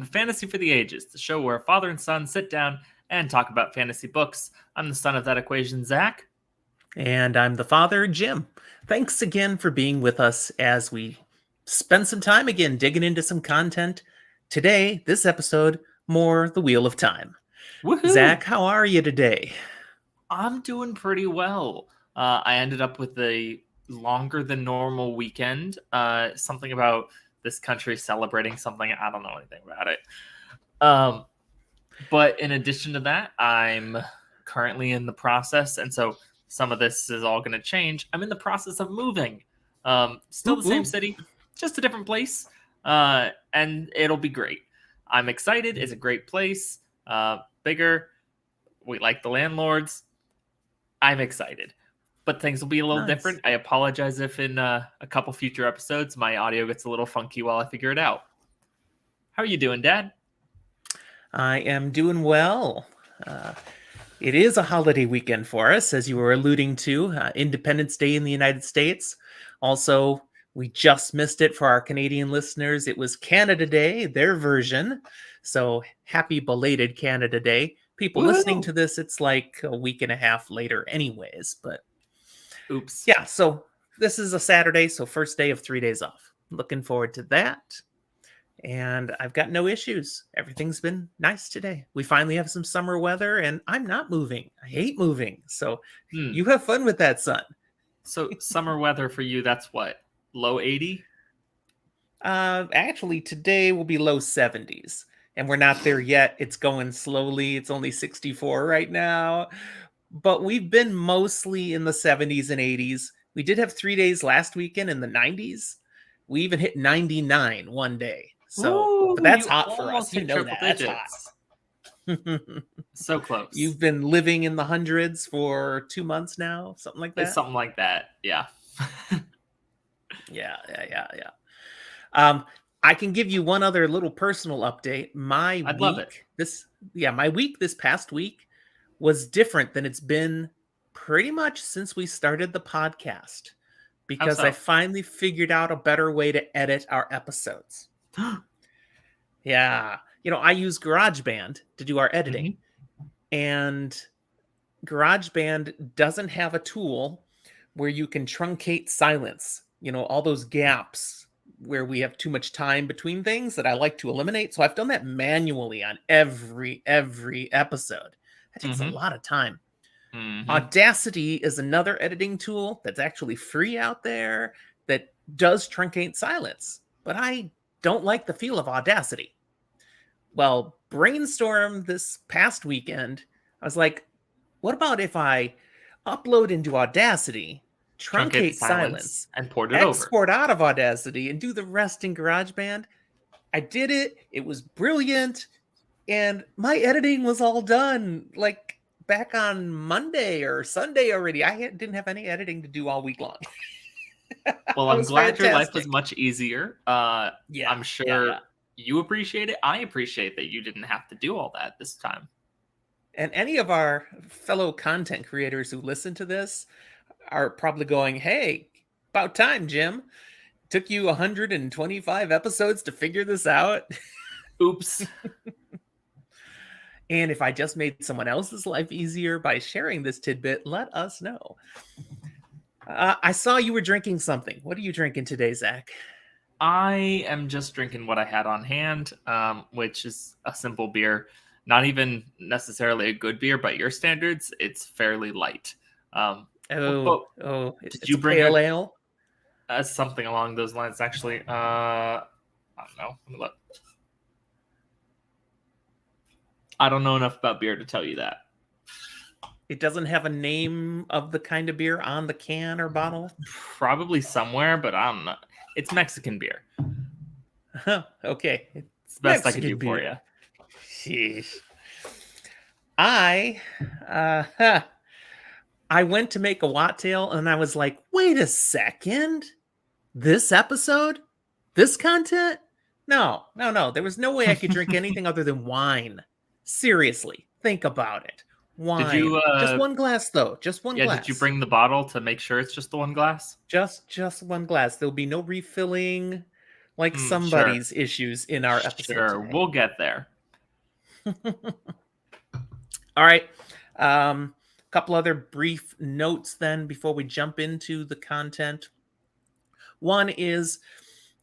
of Fantasy for the Ages, the show where father and son sit down and talk about fantasy books. I'm the son of that equation, Zach. And I'm the father, Jim. Thanks again for being with us as we spend some time again digging into some content. Today, this episode, more The Wheel of Time. Woohoo! Zach, how are you today? I'm doing pretty well. I ended up with a longer than normal weekend. Something about this country celebrating something. I don't know anything about it. But in addition to that, I'm currently in the process, and so some of this is all going to change. I'm in the process of moving. Still the same city, just a different place, and it'll be great. I'm excited. It's a great place, bigger. We like the landlords. I'm excited, but things will be a little different. I apologize if in a couple future episodes my audio gets a little funky while I figure it out. How are you doing, Dad? I am doing well. It is a holiday weekend for us, as you were alluding to, Independence Day in the United States. Also, we just missed it for our Canadian listeners. It was Canada Day, their version. So happy belated Canada Day. People listening to this, it's like a week and a half later anyways. But oops. Yeah, so this is a Saturday, so first day of 3 days off. Looking forward to that. And I've got no issues. Everything's been nice today. We finally have some summer weather, and I'm not moving. I hate moving. So you have fun with that, son. So summer weather for you, that's what? Low 80? Actually, today will be low 70s. And we're not there yet. It's going slowly. It's only 64 right now. But we've been mostly in the 70s and 80s. We did have 3 days last weekend in the 90s. We even hit 99 one day. So, but that's hot for us. You know that. That's hot. So close. You've been living in the hundreds for 2 months now, something like that. It's something like that. Yeah. Yeah. I can give you one other little personal update. I'd love it. My week this past week was different than it's been pretty much since we started the podcast, because I finally figured out a better way to edit our episodes. Yeah. I use GarageBand to do our editing, and GarageBand doesn't have a tool where you can truncate silence, all those gaps where we have too much time between things that I like to eliminate. So I've done that manually on every episode. That takes a lot of time. Audacity is another editing tool that's actually free out there that does truncate silence, but I don't like the feel of Audacity. Well, brainstorm this past weekend, I was like, what about if I upload into Audacity, truncate silence, and export out of Audacity, and do the rest in GarageBand? I did it. It was brilliant. And my editing was all done like back on Monday or Sunday already. I didn't have any editing to do all week long. Well, I'm glad your life was much easier. I'm sure you appreciate it. I appreciate that you didn't have to do all that this time. And any of our fellow content creators who listen to this are probably going, hey, about time, Jim. Took you 125 episodes to figure this out. Oops. And if I just made someone else's life easier by sharing this tidbit, let us know. I saw you were drinking something. What are you drinking today, Zach? I am just drinking what I had on hand, which is a simple beer. Not even necessarily a good beer, by your standards, it's fairly light. Did you bring pale ale? Something along those lines, actually. I don't know. Let me look. I don't know enough about beer to tell you that. It doesn't have a name of the kind of beer on the can or bottle? Probably somewhere, but I don't know. It's Mexican beer. Okay. It's the best I can do for you. Sheesh. I went to make a wattail and I was like, wait a second. This episode? This content? No. There was no way I could drink anything other than wine. Seriously, think about it. Wine. Did you, just one glass, though. Just one glass. Yeah, did you bring the bottle to make sure it's just the one glass? Just one glass. There'll be no refilling. like somebody's issues in our episode Sure, today. we'll get there. All right. Couple other brief notes then before we jump into the content. One is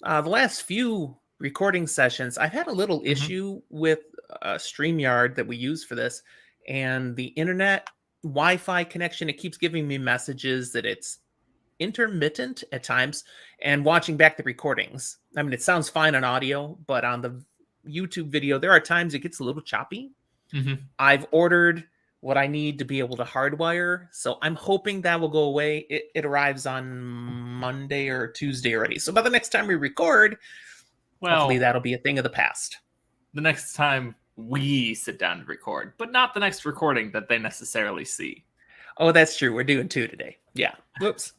the last few recording sessions, I've had a little issue with StreamYard that we use for this, and the internet Wi-Fi connection. It keeps giving me messages that it's intermittent at times, and watching back the recordings, I mean, it sounds fine on audio, but on the YouTube video, there are times it gets a little choppy. I've ordered what I need to be able to hardwire, so I'm hoping that will go away. It arrives on Monday or Tuesday already, so by the next time we record, hopefully that'll be a thing of the past. The next time we sit down to record, but not the next recording that they necessarily see. Oh, that's true. We're doing 2 today. Yeah. Whoops.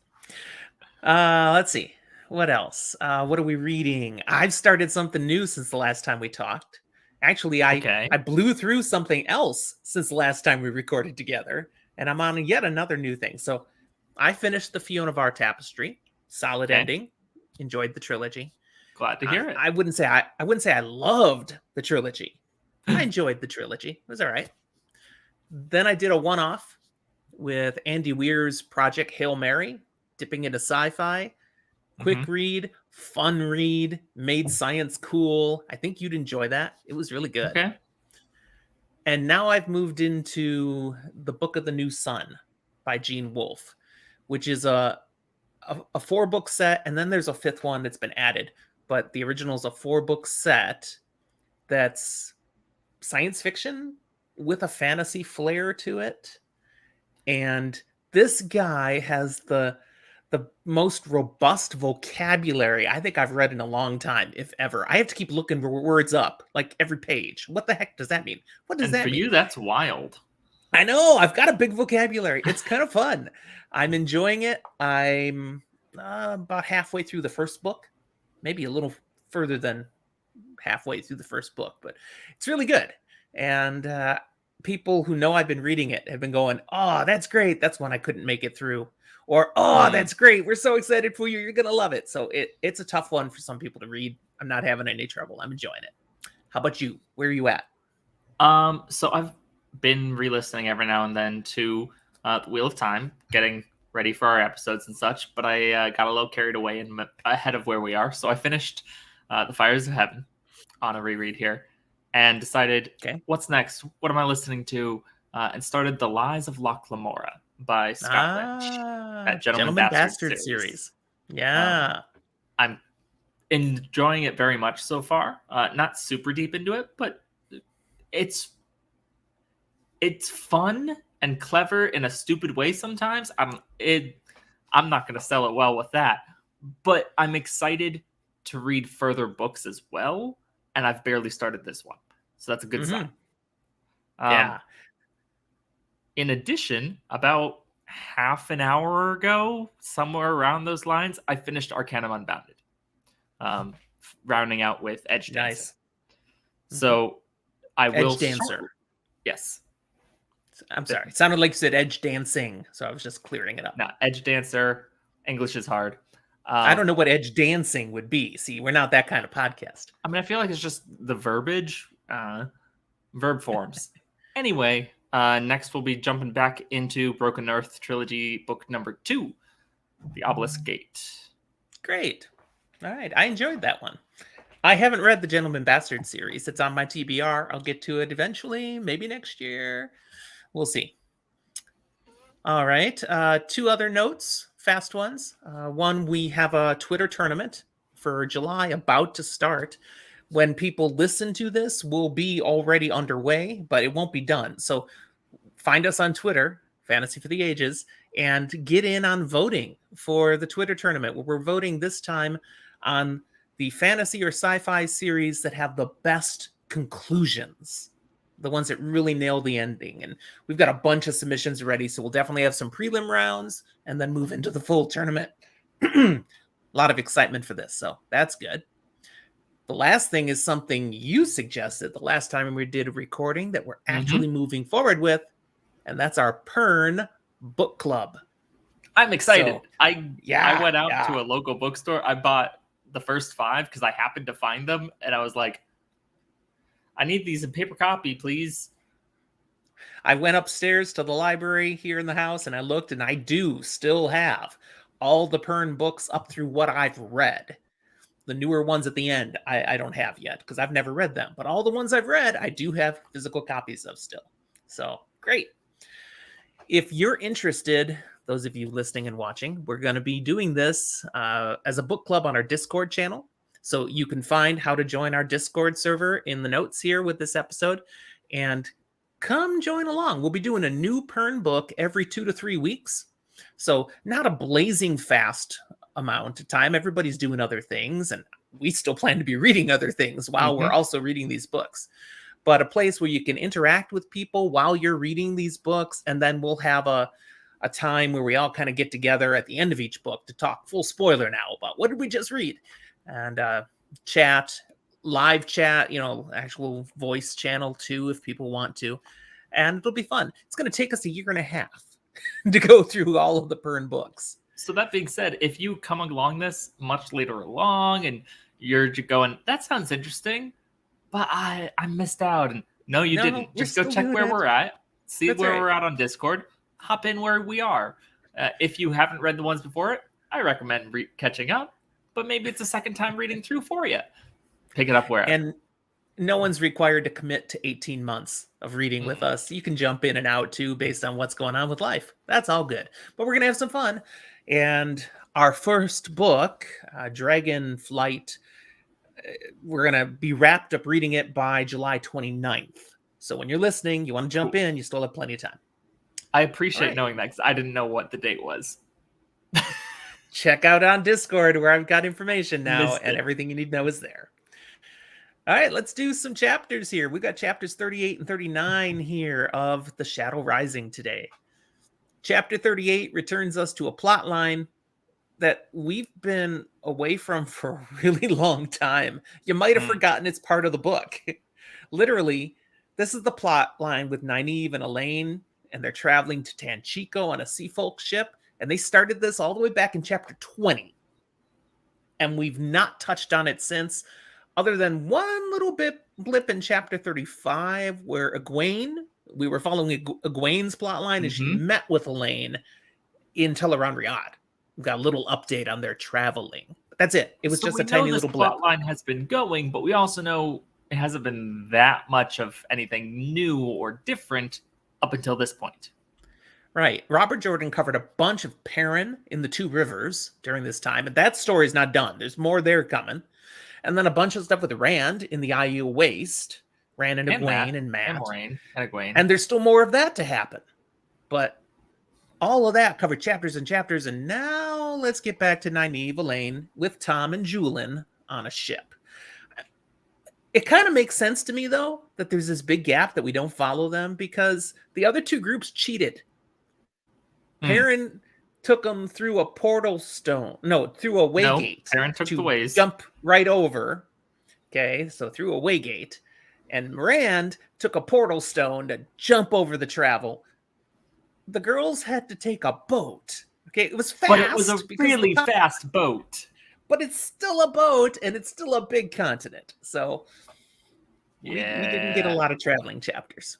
Let's see. What else? What are we reading? I've started something new since the last time we talked. Actually, I blew through something else since the last time we recorded together, and I'm on yet another new thing. So I finished the Fiona of Our Tapestry. Solid ending. Enjoyed the trilogy. Glad to hear it. I wouldn't say I loved the trilogy. I enjoyed the trilogy. It was all right. Then I did a one-off with Andy Weir's Project Hail Mary, dipping into sci-fi. Quick read, fun read, made science cool. I think you'd enjoy that. It was really good. Okay. And now I've moved into The Book of the New Sun by Gene Wolfe, which is a 4-book set, and then there's a 5th one that's been added. But the original is a 4-book set that's science fiction with a fantasy flair to it. And this guy has the most robust vocabulary I think I've read in a long time, if ever. I have to keep looking for words up, like every page. What the heck does that mean? What does that mean? For you, that's wild. I know. I've got a big vocabulary. It's kind of fun. I'm enjoying it. I'm about halfway through the first book, maybe a little further than halfway through the first book, but it's really good. And people who know I've been reading it have been going, "Oh, that's great. That's one I couldn't make it through." Or, "Oh, that's great. We're so excited for you. You're going to love it." So it's a tough one for some people to read. I'm not having any trouble. I'm enjoying it. How about you? Where are you at? So I've been re-listening every now and then to The Wheel of Time, getting ready for our episodes and such, but I got a little carried away and ahead of where we are. So I finished The Fires of Heaven on a reread here and decided, what's next? What am I listening to? And started The Lies of Loch Lamora by Scott Lynch. That Gentleman Bastard series. Yeah. I'm enjoying it very much so far. Not super deep into it, but it's fun and clever in a stupid way sometimes. I'm not going to sell it well with that, but I'm excited to read further books as well, and I've barely started this one. So that's a good sign. Yeah. In addition, about half an hour ago, somewhere around those lines, I finished Arcanum Unbounded, rounding out with Edge Dancer. Nice. So I will... Edge Dancer. Yes. I'm sorry. It sounded like you said Edge Dancing, so I was just clearing it up. No, Edge Dancer. English is hard. I don't know what Edge Dancing would be. See, we're not that kind of podcast. I mean, I feel like it's just the verbiage, verb forms. Anyway... next, we'll be jumping back into Broken Earth Trilogy, book number 2, The Obelisk Gate. Great. All right. I enjoyed that one. I haven't read the Gentleman Bastard series. It's on my TBR. I'll get to it eventually, maybe next year. We'll see. All right. 2 other notes, fast ones. One, we have a Twitter tournament for July about to start. When people listen to this, will be already underway, but it won't be done. So find us on Twitter, Fantasy for the Ages, and get in on voting for the Twitter tournament, where we're voting this time on the fantasy or sci-fi series that have the best conclusions, the ones that really nail the ending. And we've got a bunch of submissions ready, so we'll definitely have some prelim rounds and then move into the full tournament. A lot of excitement for this, so that's good. The last thing is something you suggested the last time we did a recording that we're actually moving forward with, and that's our Pern Book Club. I'm excited. So, I went out to a local bookstore. I bought the first 5 because I happened to find them, and I was like, I need these in paper copy, please. I went upstairs to the library here in the house, and I looked, and I do still have all the Pern books up through what I've read. The newer ones at the end, I don't have yet because I've never read them. But all the ones I've read, I do have physical copies of still. So great. If you're interested, those of you listening and watching, we're going to be doing this as a book club on our Discord channel. So you can find how to join our Discord server in the notes here with this episode. And come join along. We'll be doing a new Pern book every 2 to 3 weeks. So not a blazing fast amount of time. Everybody's doing other things, and we still plan to be reading other things while we're also reading these books. But a place where you can interact with people while you're reading these books, and then we'll have a time where we all kind of get together at the end of each book to talk, full spoiler now, about what did we just read, and chat, live chat, actual voice channel too, if people want to. And it'll be fun. It's going to take us a year and a half to go through all of the Pern books. So that being said, if you come along this much later along and you're going, that sounds interesting, but I missed out. And no, you didn't. Just go check where we're at. See where we're at on Discord. Hop in where we are. If you haven't read the ones before it, I recommend catching up. But maybe it's a second time reading through for you. Pick it up wherever. And no one's required to commit to 18 months of reading with us. You can jump in and out too based on what's going on with life. That's all good. But we're going to have some fun. And our first book, Dragon Flight, we're going to be wrapped up reading it by July 29th. So when you're listening, you want to jump in, you still have plenty of time. I appreciate knowing that because I didn't know what the date was. Check out on Discord where I've got information now, and everything you need to know is there. All right, let's do some chapters here. We've got chapters 38 and 39 here of The Shadow Rising today. Chapter 38 returns us to a plot line that we've been away from for a really long time. You might have forgotten it's part of the book. Literally, this is the plot line with Nynaeve and Elayne, and they're traveling to Tanchico on a sea folk ship, and they started this all the way back in chapter 20. And we've not touched on it since, other than one little blip in chapter 35 where we were following Egwene's plotline as she met with Elayne in Teleron Riyadh. We've got a little update on their traveling. But that's it. It was just a tiny little blip. The plotline has been going, but we also know it hasn't been that much of anything new or different up until this point. Right. Robert Jordan covered a bunch of Perrin in the Two Rivers during this time, and that story's not done. There's more there coming. And then a bunch of stuff with Rand in the Aiel Waste. Rand and Egwene and Matt. And Moiraine and Egwene. And there's still more of that to happen. But all of that covered chapters and chapters, and now let's get back to Nynaeve Elayne with Thom and Juilin on a ship. It kind of makes sense to me, though, that there's this big gap that we don't follow them because the other two groups cheated. Perrin took them through a portal stone. No, through a waygate. Perrin took the ways. Jump right over. Okay, so through a waygate. And Rand took a portal stone to jump over the travel. The girls had to take a boat. Okay, it was fast. But it was a really fast boat. But it's still a boat, and it's still a big continent. So we didn't get a lot of traveling chapters.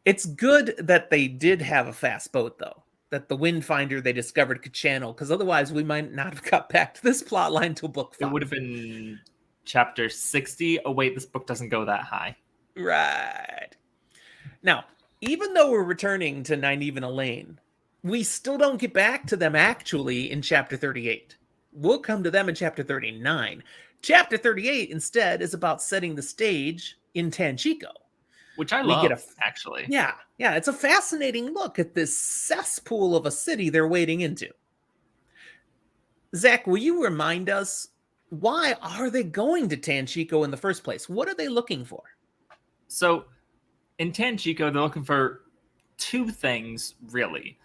It's good that they did have a fast boat, though. That the Windfinder they discovered could channel, because otherwise we might not have got back to this plot line till book 5. It would have been chapter 60. Oh, wait, this book doesn't go that high. Right. Now, even though we're returning to Nynaeve and Elayne, we still don't get back to them actually in chapter 38. We'll come to them in chapter 39. Chapter 38, instead, is about setting the stage in Tanchico. Which I love, actually. Yeah, it's a fascinating look at this cesspool of a city they're wading into. Zach, will you remind us, why are they going to Tanchico in the first place? What are they looking for? So, in Tanchico, they're looking for 2 things, really.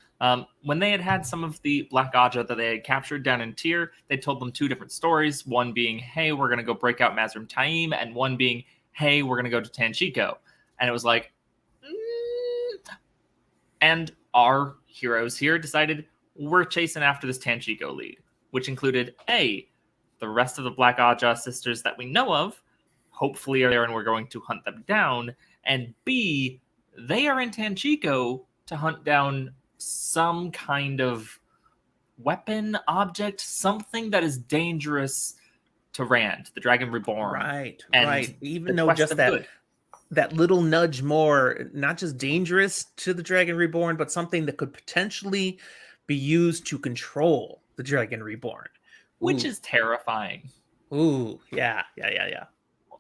When they had some of the Black Aja that they had captured down in Tyr, they told them 2 different stories. One being, hey, we're going to go break out Mazrim Taim, and one being, hey, we're going to go to Tanchico. And it was like, And our heroes here decided, we're chasing after this Tanchico lead. which included A, the rest of the Black Aja sisters that we know of, hopefully are there and we're going to hunt them down, and B, they are in Tanchico to hunt down some kind of weapon, object, something that is dangerous to Rand, the Dragon Reborn. Right. And even though just that little nudge more, not just dangerous to the Dragon Reborn, but something that could potentially be used to control the Dragon Reborn. Which is terrifying. Ooh, yeah.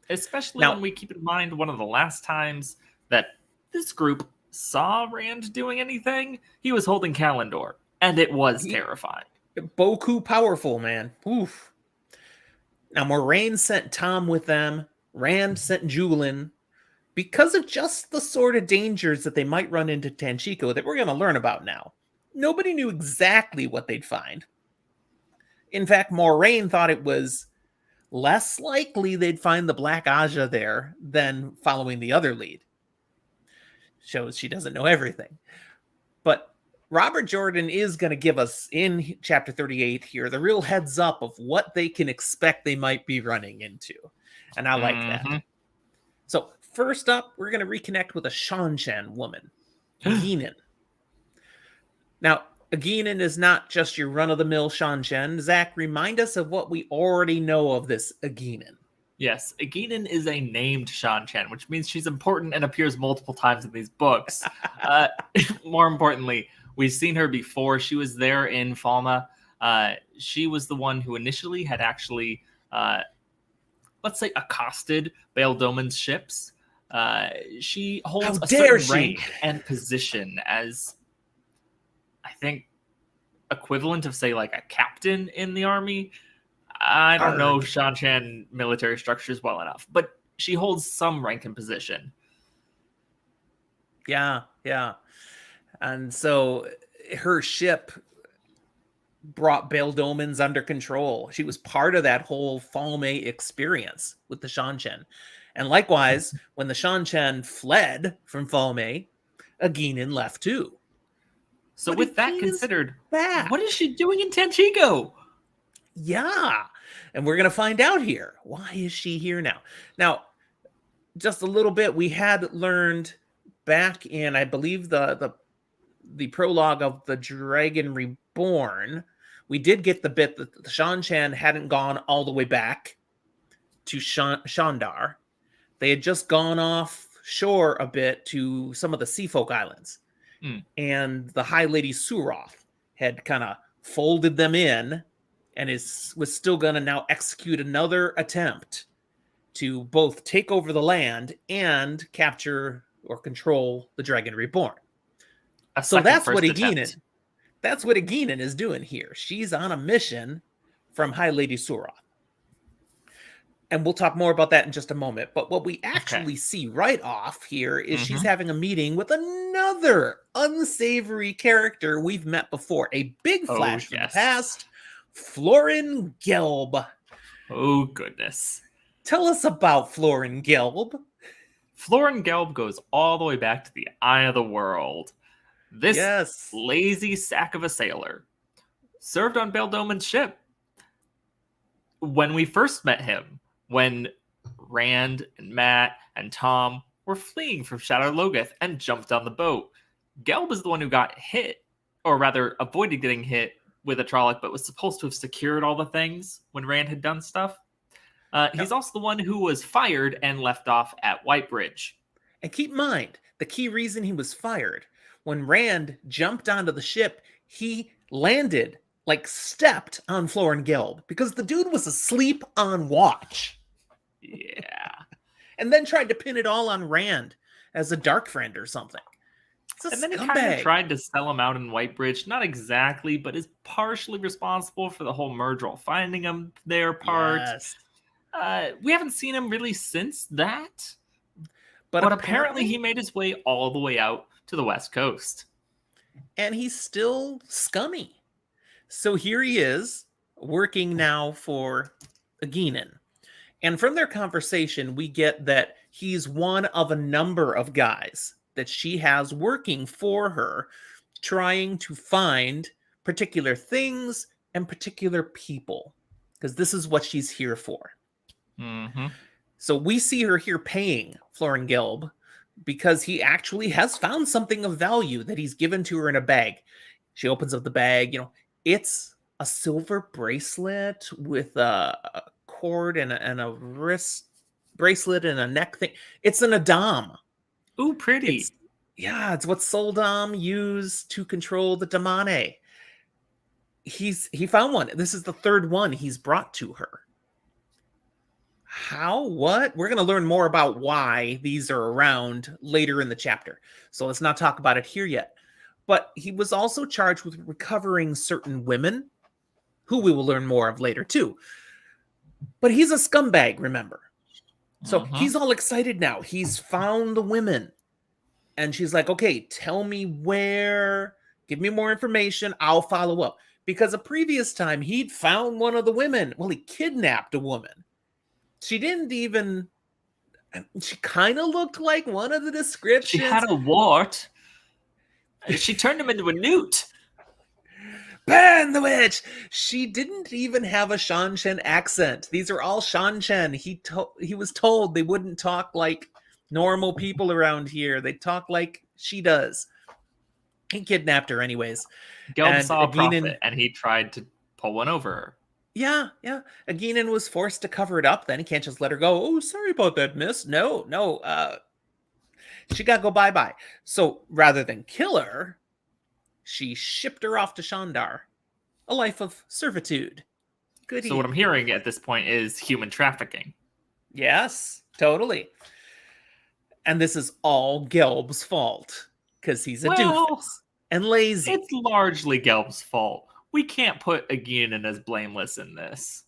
Especially when we keep in mind one of the last times that this group saw Rand doing anything, he was holding Kalendor, and it was terrifying. Boku powerful, man. Oof. Now, Moraine sent Thom with them. Rand sent Juilin. Because of just the sort of dangers that they might run into Tanchico that we're going to learn about now. Nobody knew exactly what they'd find. In fact, Moraine thought it was less likely they'd find the Black Aja there than following the other lead. Shows she doesn't know everything. But Robert Jordan is going to give us, in chapter 38 here, the real heads up of what they can expect they might be running into. And I like that. So first up, we're going to reconnect with a Shanshan woman, Eginin. Now, Eginin is not just your run-of-the-mill Shanshan. Zach, remind us of what we already know of this Eginin. Yes, Eginin is a named Shanshan, which means she's important and appears multiple times in these books. More importantly, we've seen her before. She was there in Falma. She was the one who initially had actually, let's say, accosted Bail Doman's ships. She holds a certain rank and position as, I think, equivalent of, say, like a captain in the army. I don't know Shanshan military structures well enough, but she holds some rank and position. Yeah. And so her ship brought Bail Doman's under control. She was part of that whole Falme experience with the Shanshan. And likewise, when the Shanshan fled from Falme, Eginin left too. So with that considered, what is she doing in Tanchico? Yeah, and we're going to find out here. Why is she here now? Now, just a little bit, we had learned back in, I believe, the prologue of the Dragon Reborn, we did get the bit that the Shanshan hadn't gone all the way back to Shandar. They had just gone offshore a bit to some of the Sea Folk Islands. And the High Lady Suroth had kind of folded them in and was still going to now execute another attempt to both take over the land and capture or control the Dragon Reborn. So that's what Eginin is doing here. She's on a mission from High Lady Suroth. And we'll talk more about that in just a moment. But what we actually see right off here is she's having a meeting with another unsavory character we've met before. A big flash from the past, Florin Gelb. Oh, goodness. Tell us about Florin Gelb. Florin Gelb goes all the way back to the Eye of the World. This lazy sack of a sailor served on Bail Doman's ship. When we first met him, when Rand and Matt and Thom were fleeing from Shadow Logoth and jumped on the boat, Gelb is the one who got hit, or rather avoided getting hit with a Trolloc, but was supposed to have secured all the things when Rand had done stuff. He's also the one who was fired and left off at Whitebridge. And keep in mind, the key reason he was fired, when Rand jumped onto the ship, he landed, stepped on Florin Gelb, because the dude was asleep on watch. Yeah. And then tried to pin it all on Rand as a dark friend or something. And then he kind of tried to sell him out in Whitebridge. Not exactly, but is partially responsible for the whole Myrddraal finding him there part. Yes. We haven't seen him really since that. But apparently he made his way all the way out to the West Coast. And he's still scummy. So here he is, working now for Eginin. And from their conversation, we get that he's one of a number of guys that she has working for her, trying to find particular things, and particular people, because this is what she's here for. Mm-hmm. So we see her here paying Florin Gelb because he actually has found something of value that he's given to her in a bag. She opens up the bag. It's a silver bracelet with a cord and a wrist bracelet and a neck thing. It's an Adam. Ooh, pretty. It's what Soldam used to control the Damane. He found one. This is the third one he's brought to her. How? What? We're going to learn more about why these are around later in the chapter. So let's not talk about it here yet. But he was also charged with recovering certain women, who we will learn more of later too. But he's a scumbag, remember. So he's all excited now. He's found the women. And she's like, okay, tell me where. Give me more information. I'll follow up. Because a previous time he'd found one of the women. Well, he kidnapped a woman. She didn't even. She kind of looked like one of the descriptions. She had a wart. She turned him into a newt. Ban the witch! She didn't even have a Shanshan accent. These are all Shanshan. He was told they wouldn't talk like normal people around here. They talk like she does. He kidnapped her anyways. Gelb saw a profit, and he tried to pull one over her. Yeah. Aginin was forced to cover it up. Then he can't just let her go. Oh, sorry about that, miss. No. She got to go bye-bye. So rather than kill her, she shipped her off to Shandar. A life of servitude. So what I'm hearing at this point is human trafficking. Yes, totally. And this is all Gelb's fault. Because he's a doofus and lazy. It's largely Gelb's fault. We can't put Aginin as blameless in this.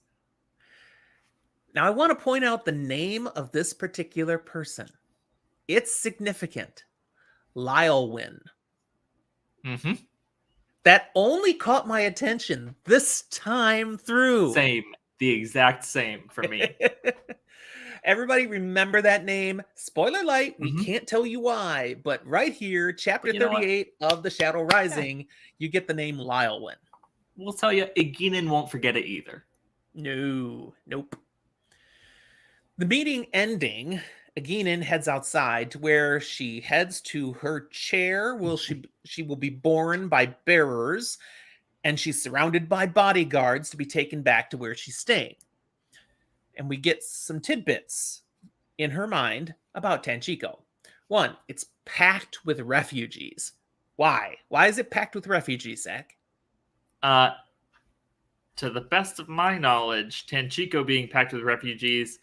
Now, I want to point out the name of this particular person. It's significant. Lylewyn. Mm-hmm. That only caught my attention this time through. Same. The exact same for me. Everybody remember that name. Spoiler light, we can't tell you why, but right here, chapter 38 of The Shadow Rising, you get the name Lylewyn. We'll tell you, Aginin won't forget it either. Nope. The meeting ending, Aginin heads outside to where she heads to her chair. She will be borne by bearers, and she's surrounded by bodyguards to be taken back to where she's staying. And we get some tidbits in her mind about Tanchico. One, it's packed with refugees. Why? Why is it packed with refugees, Zach? To the best of my knowledge, Tanchico being packed with refugees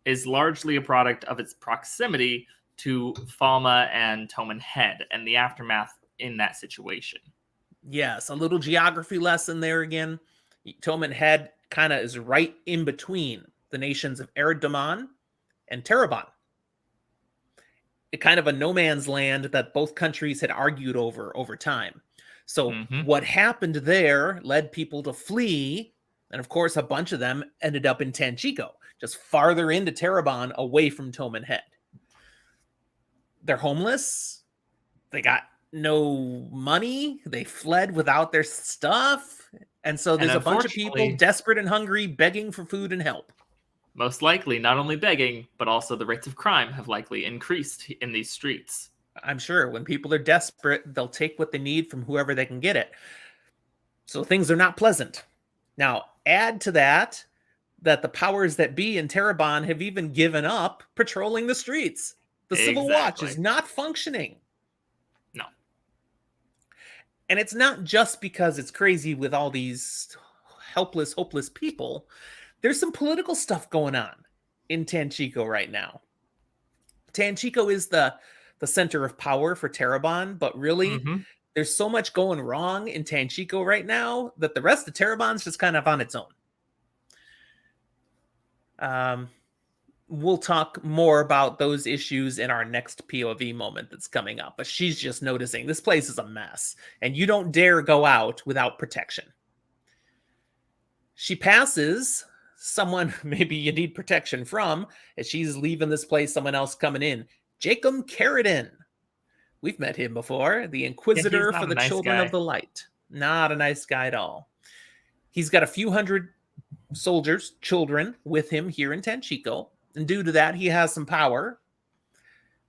is largely a product of its proximity to Falma and Toman Head and the aftermath in that situation. Yes, a little geography lesson there again. Toman Head kind of is right in between the nations of Eredaman and Terabon. It kind of a no man's land that both countries had argued over time. So what happened there led people to flee. And of course, a bunch of them ended up in Tanchico, just farther into Terabon, away from Toman Head. They're homeless. They got no money. They fled without their stuff. And so there's a bunch of people desperate and hungry, begging for food and help. Most likely, not only begging, but also the rates of crime have likely increased in these streets. I'm sure when people are desperate, they'll take what they need from whoever they can get it. So things are not pleasant. Now, add to that the powers that be in Terabon have even given up patrolling the streets. The Civil Watch is not functioning. No. And it's not just because it's crazy with all these helpless, hopeless people. There's some political stuff going on in Tanchico right now. Tanchico is the center of power for Terabon, but really, there's so much going wrong in Tanchico right now that the rest of Terabon's just kind of on its own. We'll talk more about those issues in our next POV moment that's coming up, but she's just noticing this place is a mess, and you don't dare go out without protection. She passes someone maybe you need protection from as she's leaving this place, someone else coming in. Jacob Carradine. We've met him before. The Inquisitor for the Children of the Light. Not a nice guy at all. He's got a few hundred soldiers, children, with him here in Tanchico. And due to that, he has some power.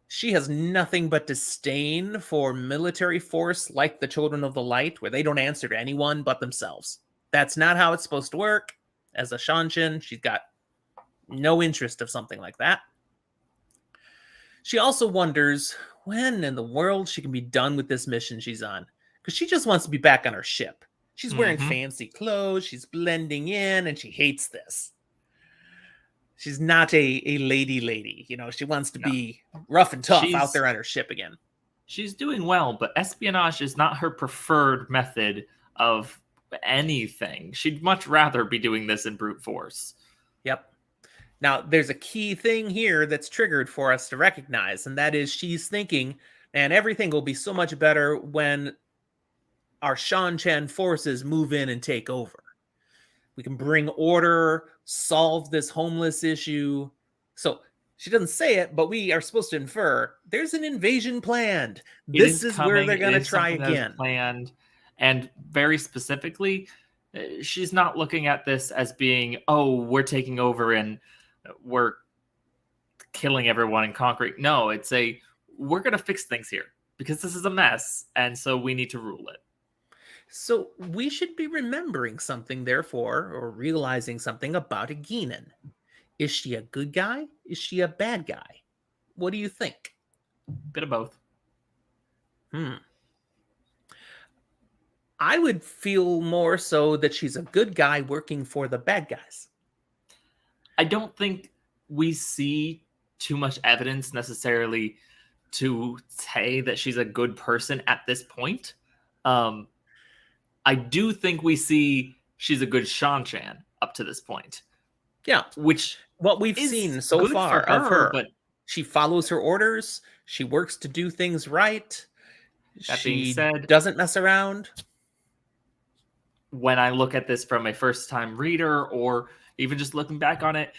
She has nothing but disdain for military force like the Children of the Light, where they don't answer to anyone but themselves. That's not how it's supposed to work. As a Shanshin, she's got no interest of something like that. She also wonders when in the world she can be done with this mission she's on, because she just wants to be back on her ship. She's wearing fancy clothes, she's blending in, and she hates this. She's not a lady, you know, she wants to be rough and tough out there on her ship again. She's doing well, but espionage is not her preferred method of anything. She'd much rather be doing this in brute force. Yep. Now, there's a key thing here that's triggered for us to recognize, and that is she's thinking, and everything will be so much better when our Shanchan forces move in and take over. We can bring order, solve this homeless issue. So she doesn't say it, but we are supposed to infer there's an invasion planned. This is where they're going to try again. Planned, and very specifically, she's not looking at this as being, oh, we're taking over and we're killing everyone in concrete. No, it's we're going to fix things here because this is a mess, and so we need to rule it. So we should be remembering something, therefore, or realizing something about Elayne. Is she a good guy? Is she a bad guy? What do you think? Bit of both. I would feel more so that she's a good guy working for the bad guys. I don't think we see too much evidence necessarily to say that she's a good person at this point. I do think we see she's a good Shanchan up to this point. Yeah, which what we've seen so far of her, but she follows her orders. She works to do things right. That being said, doesn't mess around. When I look at this from a first-time reader, or even just looking back on it,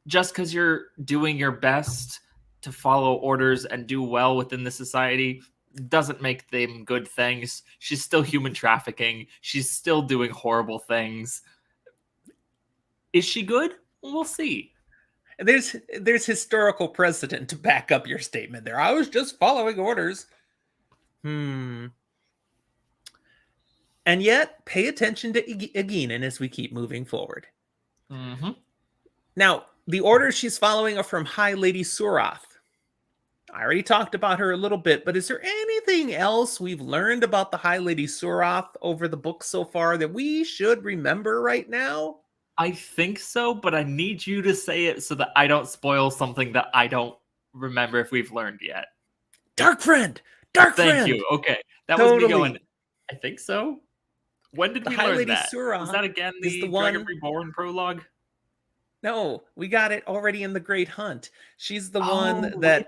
just because you're doing your best to follow orders and do well within the society doesn't make them good things. She's still human trafficking. She's still doing horrible things. Is she good? We'll see. There's historical precedent to back up your statement there. I was just following orders. And yet, pay attention to Elayne as we keep moving forward. Now, the orders she's following are from High Lady Surath. I already talked about her a little bit, but is there anything else we've learned about the High Lady Surath over the book so far that we should remember right now? I think so, but I need you to say it so that I don't spoil something that I don't remember if we've learned yet. Dark Friend! Thank you. Okay. That was me going, I think so. When did we learn that? Was that again the Dragon Reborn prologue? No, we got it already in The Great Hunt. She's the one that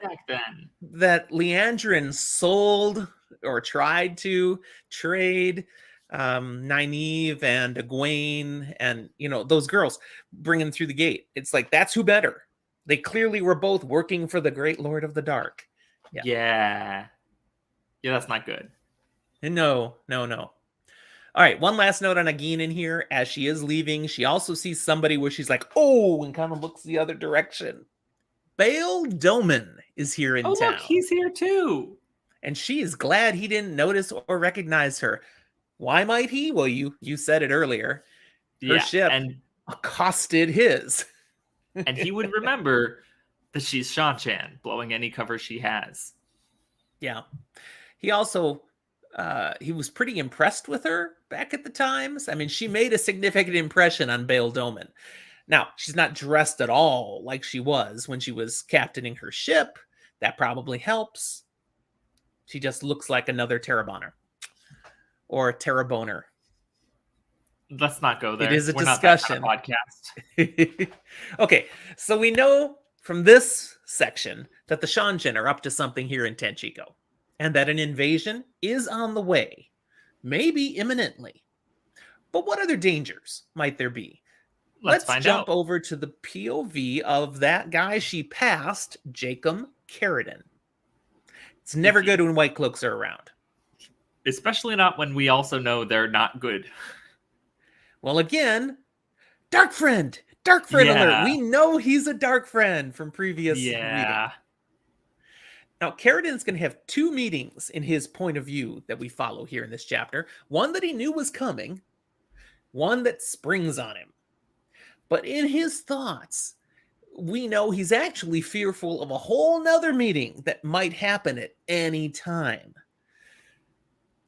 Leandrin sold or tried to trade Nynaeve and Egwene and, you know, those girls, bring them through the gate. It's like, that's who better. They clearly were both working for the Great Lord of the Dark. Yeah, that's not good. No. All right, one last note on Elayne in here. As she is leaving, she also sees somebody where she's like, oh, and kind of looks the other direction. Bayle Domon is here in town. Look, he's here too. And she is glad he didn't notice or recognize her. Why might he? Well, you said it earlier. Her ship accosted his. And he would remember that she's Shanchan, blowing any cover she has. Yeah. He also... he was pretty impressed with her back at the times. I mean, she made a significant impression on Bayle Domon. Now, she's not dressed at all like she was when she was captaining her ship. That probably helps. She just looks like another Terraboner. Or Terraboner. Let's not go there. It is a We're discussion. Not that kind of podcast. Okay, so we know from this section that the Shanchan are up to something here in Tanchico. And that an invasion is on the way, maybe imminently. But what other dangers might there be? Let's jump over to the POV of that guy she passed, Jacob Carradine. It's never good when White Cloaks are around. Especially not when we also know they're not good. Well, again, Dark Friend alert. We know he's a Dark Friend from previous reading. Now, Carradin's going to have two meetings in his point of view that we follow here in this chapter. One that he knew was coming, one that springs on him. But in his thoughts, we know he's actually fearful of a whole nother meeting that might happen at any time.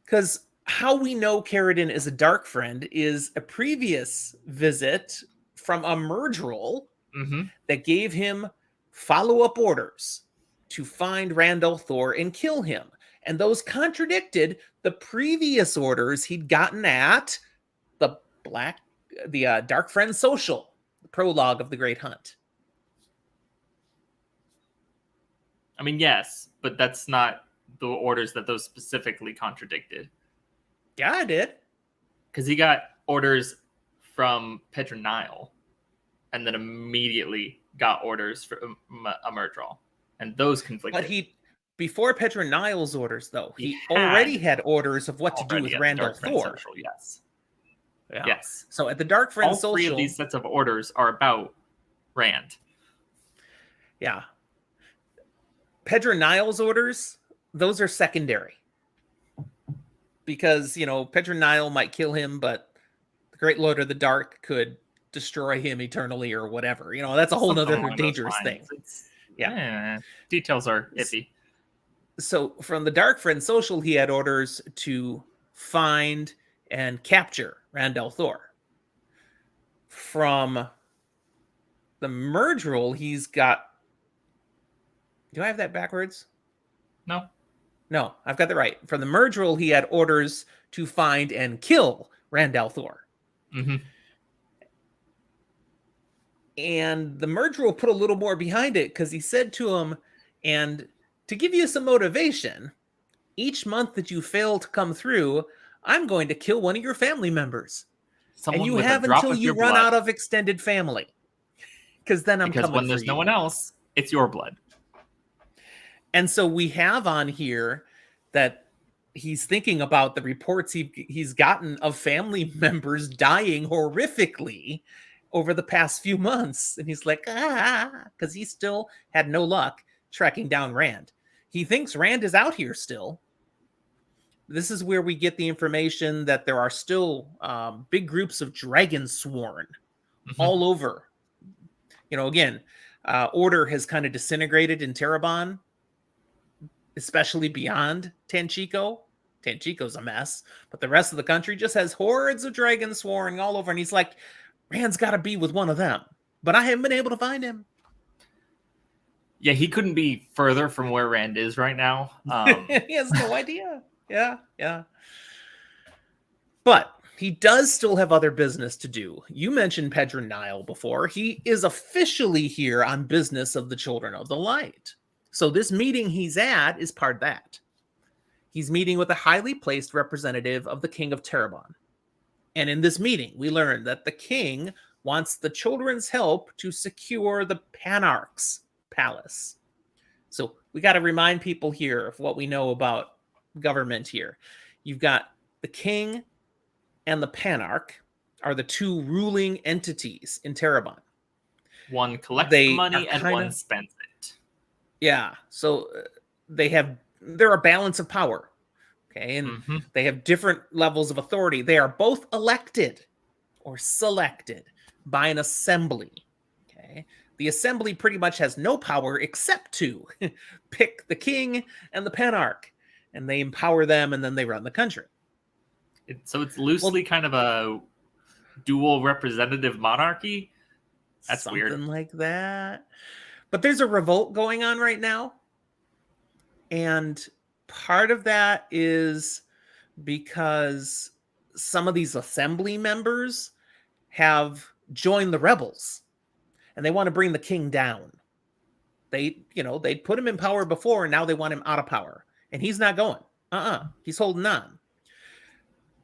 Because how we know Carradin is a Dark Friend is a previous visit from a Myrddraal that gave him follow-up orders to find Randall Thor and kill him. And those contradicted the previous orders he'd gotten at the Dark Friend Social, the prologue of the Great Hunt. I mean, yes, but that's not the orders that those specifically contradicted. Yeah, I did. Because he got orders from Petronile and then immediately got orders from a Myrddraal. And those conflicted. But before Petronile's orders, though, he already had orders of what to do with Randall Thor. Social, yes. Yeah. Yes. So at the Dark Friend Social... all three of these sets of orders are about Rand. Yeah. Petronile's orders, those are secondary. Because, Petronile might kill him, but the Great Lord of the Dark could destroy him eternally or whatever. That's a whole other dangerous thing. Yeah. Details are iffy. So from the Dark Friend Social, he had orders to find and capture Randall Thor. From the Myrddraal, he's got... Do I have that backwards? No, I've got that right. From the Myrddraal, he had orders to find and kill Randall Thor. And the Myrddraal put a little more behind it because he said to him, and to give you some motivation, each month that you fail to come through, I'm going to kill one of your family members. And you have until you run out of extended family. Because then I'm coming for you. Because when there's no one else, it's your blood. And so we have on here that he's thinking about the reports he's gotten of family members dying horrifically over the past few months. And he's like, because he still had no luck tracking down Rand. He thinks Rand is out here still. This is where we get the information that there are still big groups of Dragonsworn all over. Again, order has kind of disintegrated in Terabon, especially beyond Tanchico. Tanchico's a mess, but the rest of the country just has hordes of Dragonsworn all over. And he's like, Rand's got to be with one of them, but I haven't been able to find him. Yeah, he couldn't be further from where Rand is right now. He has no idea. Yeah. But he does still have other business to do. You mentioned Petronile before. He is officially here on business of the Children of the Light. So this meeting he's at is part of that. He's meeting with a highly placed representative of the King of Terabon. And in this meeting, we learn that the king wants the children's help to secure the Panarch's palace. So we got to remind people here of what we know about government here. You've got the king and the Panarch are the two ruling entities in Terabon. One collects the money and one spends it. Yeah, so they're a balance of power. Okay, and they have different levels of authority. They are both elected or selected by an assembly. Okay, the assembly pretty much has no power except to pick the king and the Panarch, and they empower them, and then they run the country. So it's loosely kind of a dual representative monarchy. That's something weird. Something like that. But there's a revolt going on right now. And part of that is because some of these assembly members have joined the rebels. And they want to bring the king down. They'd put him in power before, and now they want him out of power. And he's not going. He's holding on.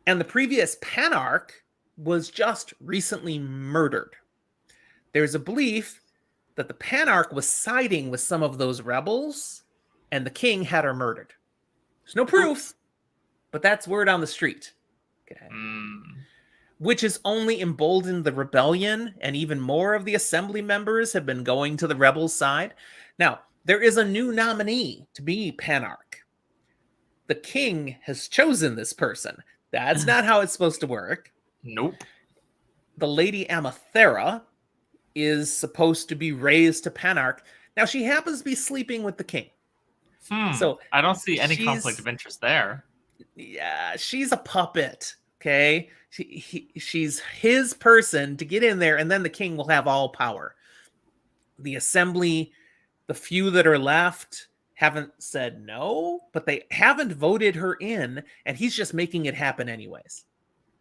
And the previous Panarch was just recently murdered. There's a belief that the Panarch was siding with some of those rebels, and the king had her murdered. There's no proof, but that's word on the street. Okay. which has only emboldened the rebellion, and even more of the assembly members have been going to the rebels' side. Now, there is a new nominee to be Panarch. The king has chosen this person. That's not how it's supposed to work. Nope. The Lady Amathera is supposed to be raised to Panarch. Now, she happens to be sleeping with the king. So I don't see any conflict of interest there. Yeah, she's a puppet, okay? She's his person to get in there, and then the king will have all power. The assembly, the few that are left, haven't said no, but they haven't voted her in, and he's just making it happen anyways.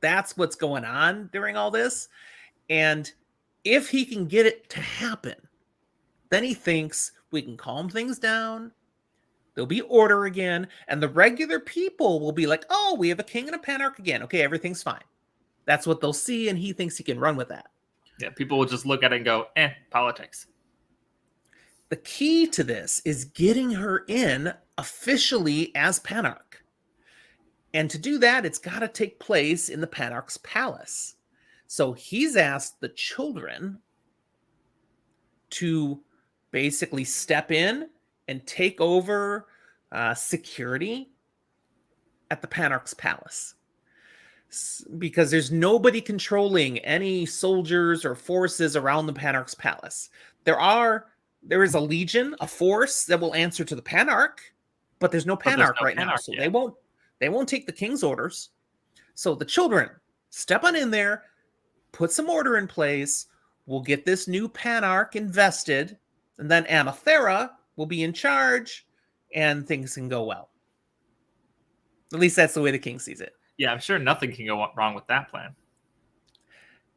That's what's going on during all this. And if he can get it to happen, then he thinks we can calm things down. There'll be order again, and the regular people will be like, oh, we have a king and a panarch again. Okay, everything's fine. That's what they'll see, and he thinks he can run with that. Yeah, people will just look at it and go, politics. The key to this is getting her in officially as panarch. And to do that, it's got to take place in the panarch's palace. So he's asked the children to basically step in and take over security at the panarch's palace, because there's nobody controlling any soldiers or forces around the panarch's palace. There is a legion, a force that will answer to the panarch, but there's no panarch right now, so they won't take the king's orders. So the children step on in there, put some order in place. We'll get this new panarch invested, and then Amathera will be in charge, and things can go well. At least that's the way the king sees it. Yeah, I'm sure nothing can go wrong with that plan.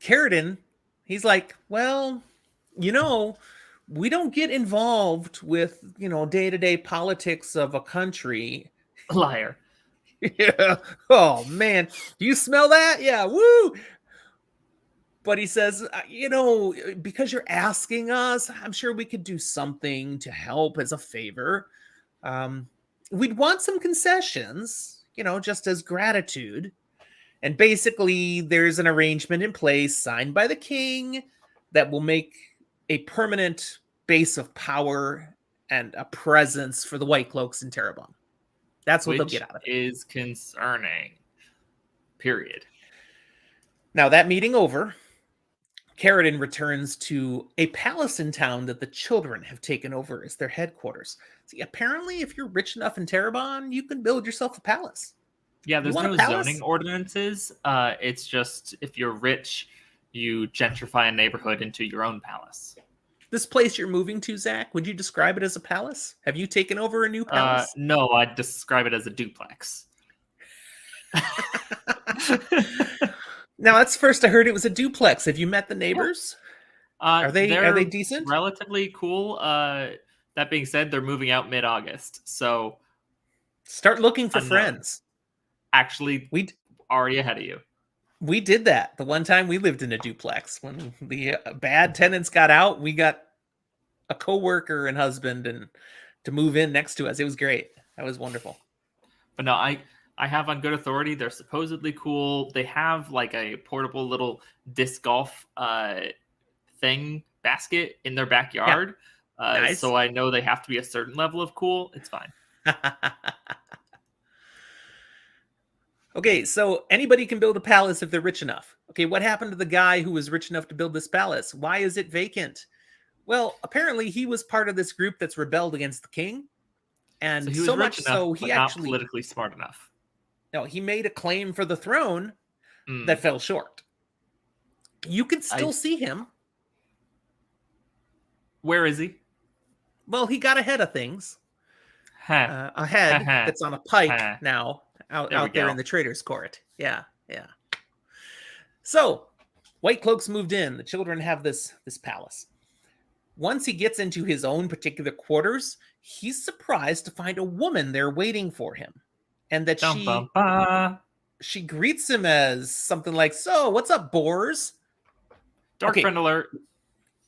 Carradine, he's like, well, we don't get involved with, day-to-day politics of a country. Liar. Yeah. Oh, man. Do you smell that? Yeah. Woo. But he says, because you're asking us, I'm sure we could do something to help as a favor. We'd want some concessions, just as gratitude. And basically, there's an arrangement in place signed by the king that will make a permanent base of power and a presence for the White Cloaks in Terrebonne. That's what they'll get out of it. Is concerning. Period. Now, that meeting over, Carradine returns to a palace in town that the children have taken over as their headquarters. See, apparently, if you're rich enough in Terrebonne, you can build yourself a palace. Yeah, there's no zoning ordinances. It's just if you're rich, you gentrify a neighborhood into your own palace. This place you're moving to, Zach, would you describe it as a palace? Have you taken over a new palace? No, I'd describe it as a duplex. Now, that's first I heard it was a duplex. Have you met the neighbors? Are they decent? Relatively cool. That being said, they're moving out mid-August, so start looking for friends. Actually, we already ahead of you. We did that the one time we lived in a duplex. When the bad tenants got out, we got a coworker and husband and to move in next to us. It was great. That was wonderful. But no, I have on good authority. They're supposedly cool. They have like a portable little disc golf thing basket in their backyard. Yeah. Nice. So I know they have to be a certain level of cool. It's fine. Okay, so anybody can build a palace if they're rich enough. Okay, what happened to the guy who was rich enough to build this palace? Why is it vacant? Well, apparently he was part of this group that's rebelled against the king. And so, he was rich enough, so he actually not politically smart enough. No, he made a claim for the throne that fell short. You can still see him. Where is he? Well, he got ahead of things. A head that's on a pike now. Out there in the Trader's Court. Yeah. So, White Cloaks moved in. The children have this palace. Once he gets into his own particular quarters, he's surprised to find a woman there waiting for him. And that she greets him as something like, so, what's up, boars? Dark friend alert.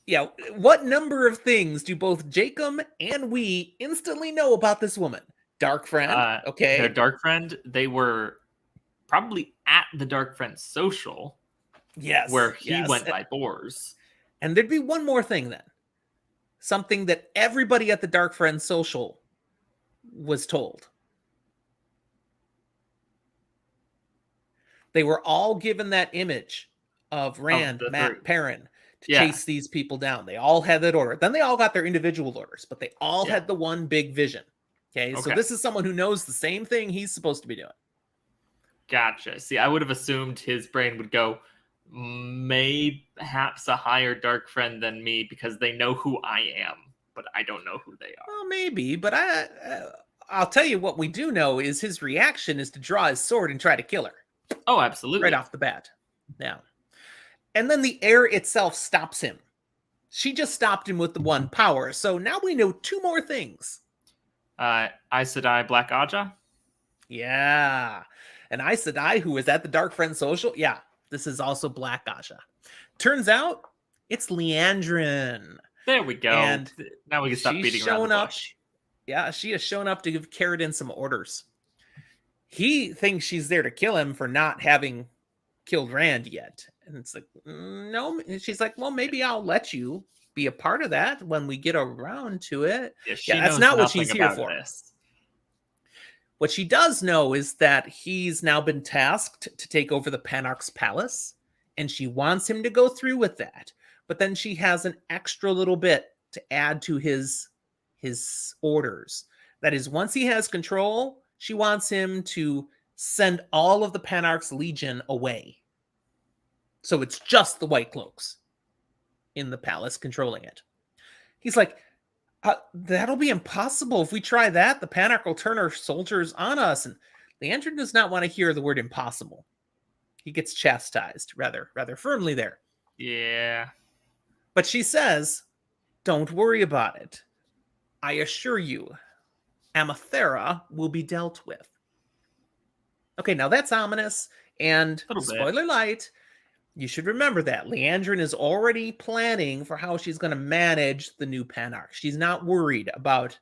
Yeah, what number of things do both Jacob and we instantly know about this woman? Dark friend. Okay. Their dark friend. They were probably at the dark friend social. Yes. where he yes. went by Boars. And there'd be one more thing then. Something that everybody at the Dark Friends social was told. They were all given that image of Rand, Matt, Perrin to chase these people down. They all had that order. Then they all got their individual orders, but they all had the one big vision. Okay, so this is someone who knows the same thing he's supposed to be doing. Gotcha. See, I would have assumed his brain would go, mayhaps a higher Dark Friend than me because they know who I am, but I don't know who they are. Well, maybe, but I'll tell you what we do know is his reaction is to draw his sword and try to kill her. Oh, absolutely. Right off the bat. Now. And then the air itself stops him. She just stopped him with the one power. So now we know two more things. Aes Sedai Black Aja? Yeah. And Aes Sedai, who was at the Dark Friend social, yeah, this is also Black Aja. Turns out it's Liandrin. There we go. And now we can stop beating around the bush. Yeah, she has shown up to give Carradine some orders. He thinks she's there to kill him for not having killed Rand yet. And it's like, no. And she's like, well, maybe I'll let you be a part of that when we get around to it. Yeah, that's not what she's here for. What she does know is that he's now been tasked to take over the Panarch's palace, and she wants him to go through with that. But then she has an extra little bit to add to his orders. That is, once he has control, she wants him to send all of the Panarch's legion away. So it's just the White Cloaks in the palace controlling it. He's like, that'll be impossible. If we try that, the Panarch will turn our soldiers on us. And Liandrin does not want to hear the word impossible. He gets chastised rather firmly there. Yeah. But she says, don't worry about it. I assure you, Amathera will be dealt with. Okay, now that's ominous. And spoiler light, you should remember that. Liandrin is already planning for how she's going to manage the new Panarch. She's not worried about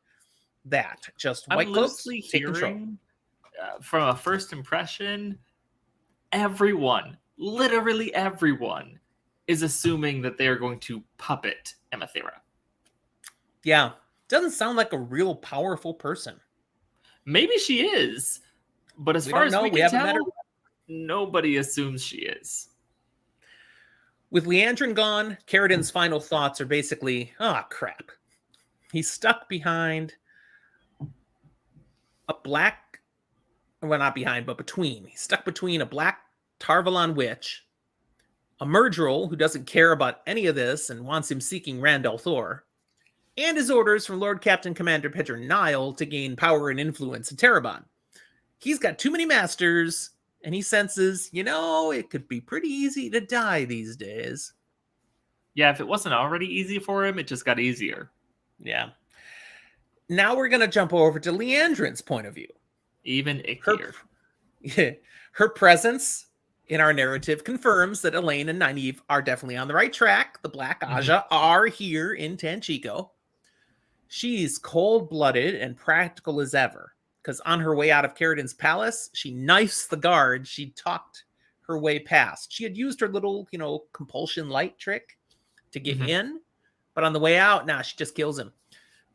that. Just White Cloaks take control. From a first impression, everyone, literally everyone, is assuming that they are going to puppet Amathera. Yeah. Doesn't sound like a real powerful person. Maybe she is. But as far as we can tell, nobody assumes she is. With Liandrin gone, Carradine's final thoughts are basically, crap. He's stuck behind a black, well, not behind, but between. He's stuck between a black Tarvalon witch, a Myrddraal who doesn't care about any of this and wants him seeking Rand al'Thor, and his orders from Lord Captain Commander Pedro Nile to gain power and influence in Terabon. He's got too many masters, and he senses, it could be pretty easy to die these days. Yeah, if it wasn't already easy for him, it just got easier. Yeah. Now we're going to jump over to Liandrin's point of view. Even ickier. Her presence in our narrative confirms that Elayne and Nynaeve are definitely on the right track. The Black Aja are here in Tanchico. She's cold-blooded and practical as ever. Because on her way out of Carradine's palace, she knifes the guard she talked her way past. She had used her little, compulsion light trick to get in. But on the way out, she just kills him.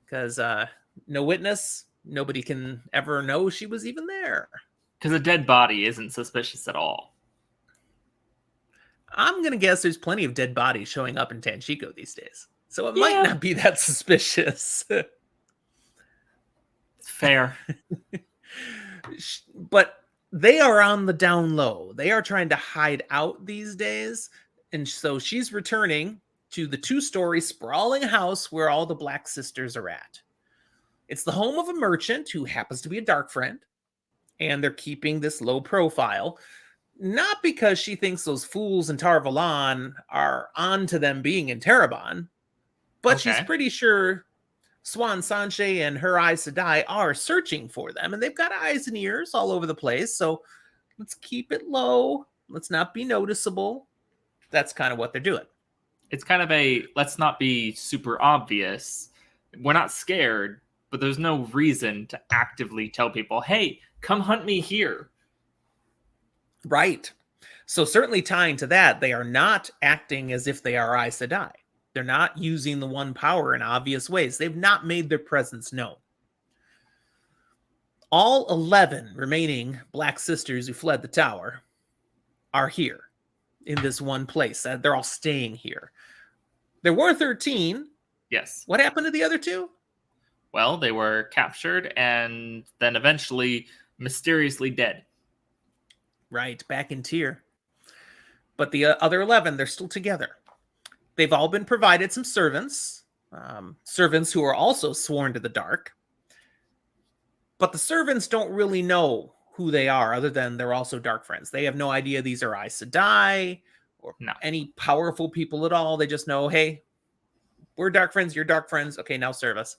Because no witness, nobody can ever know she was even there. Because a dead body isn't suspicious at all. I'm going to guess there's plenty of dead bodies showing up in Tanchico these days. So it might not be that suspicious. Fair. But they are on the down low. They are trying to hide out these days. And so she's returning to the 2-story sprawling house where all the Black Sisters are at. It's the home of a merchant who happens to be a Dark Friend. And they're keeping this low profile. Not because she thinks those fools in Tar-Valon are on to them being in Terabon. But she's pretty sure Siuan Sanche and her Aes Sedai are searching for them, and they've got eyes and ears all over the place, so let's keep it low. Let's not be noticeable. That's kind of what they're doing. It's kind of let's not be super obvious. We're not scared, but there's no reason to actively tell people, hey, come hunt me here. Right. So certainly tying to that, they are not acting as if they are Aes Sedai. They're not using the one power in obvious ways. They've not made their presence known. All 11 remaining Black Sisters who fled the tower are here in this one place. They're all staying here. There were 13. Yes. What happened to the other 2? Well, they were captured and then eventually mysteriously dead. Right, back in Tyr. But the other 11, they're still together. They've all been provided some servants, servants who are also sworn to the dark. But the servants don't really know who they are, other than they're also dark friends. They have no idea these are Aes Sedai or any powerful people at all. They just know, hey, we're dark friends, you're dark friends. Okay, now serve us.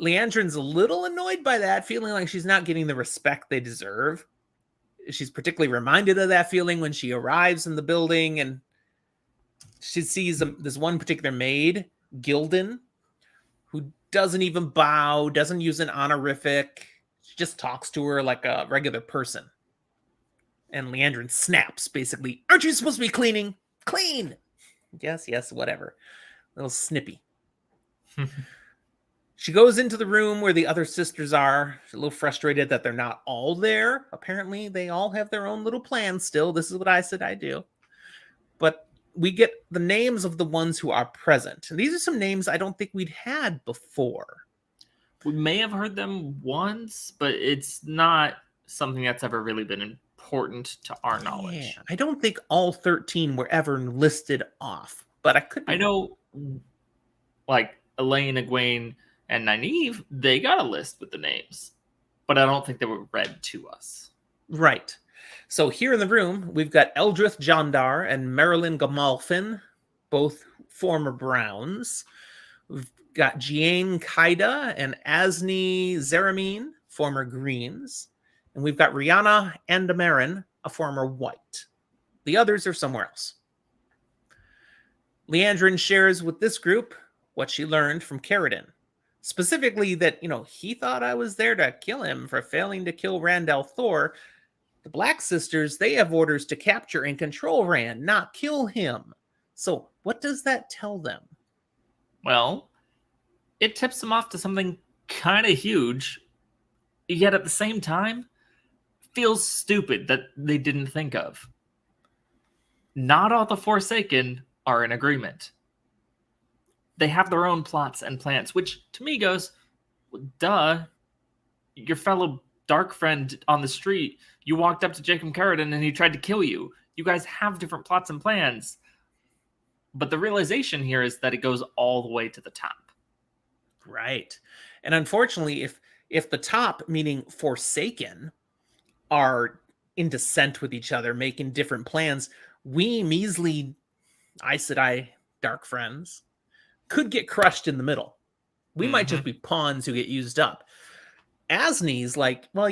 Liandrin's a little annoyed by that, feeling like she's not getting the respect they deserve. She's particularly reminded of that feeling when she arrives in the building and she sees this one particular maid, Gildan, who doesn't even bow, doesn't use an honorific. She just talks to her like a regular person. And Liandrin snaps, basically, aren't you supposed to be cleaning? Clean! Yes, whatever. A little snippy. She goes into the room where the other sisters are. She's a little frustrated that they're not all there. Apparently, they all have their own little plans still. This is what I said I do. But we get the names of the ones who are present. And these are some names I don't think we'd had before. We may have heard them once, but it's not something that's ever really been important to our knowledge. Yeah, I don't think all 13 were ever listed off, but I could be. I know, like, Elayne, Egwene, and Nynaeve, they got a list with the names, but I don't think they were read to us. Right. So here in the room, we've got Eldrith Jondar and Marilyn Gamalfin, both former Browns. We've got Jiane Kaida and Asni Zeramin, former Greens. And we've got Rihanna Andamarin, a former White. The others are somewhere else. Liandrin shares with this group what she learned from Caridin. Specifically that, he thought I was there to kill him for failing to kill Rand al'Thor. The Black Sisters, they have orders to capture and control Rand, not kill him. So what does that tell them? Well, it tips them off to something kind of huge, yet at the same time, feels stupid that they didn't think of. Not all the Forsaken are in agreement. They have their own plots and plans, which to me goes, duh, your fellow dark friend on the street, you walked up to Jacob Caridin and he tried to kill you. You guys have different plots and plans. But the realization here is that it goes all the way to the top. Right. And unfortunately, if the top, meaning Forsaken, are in dissent with each other, making different plans, we measly Aes Sedai dark friends could get crushed in the middle. We might just be pawns who get used up. Asni's like, well,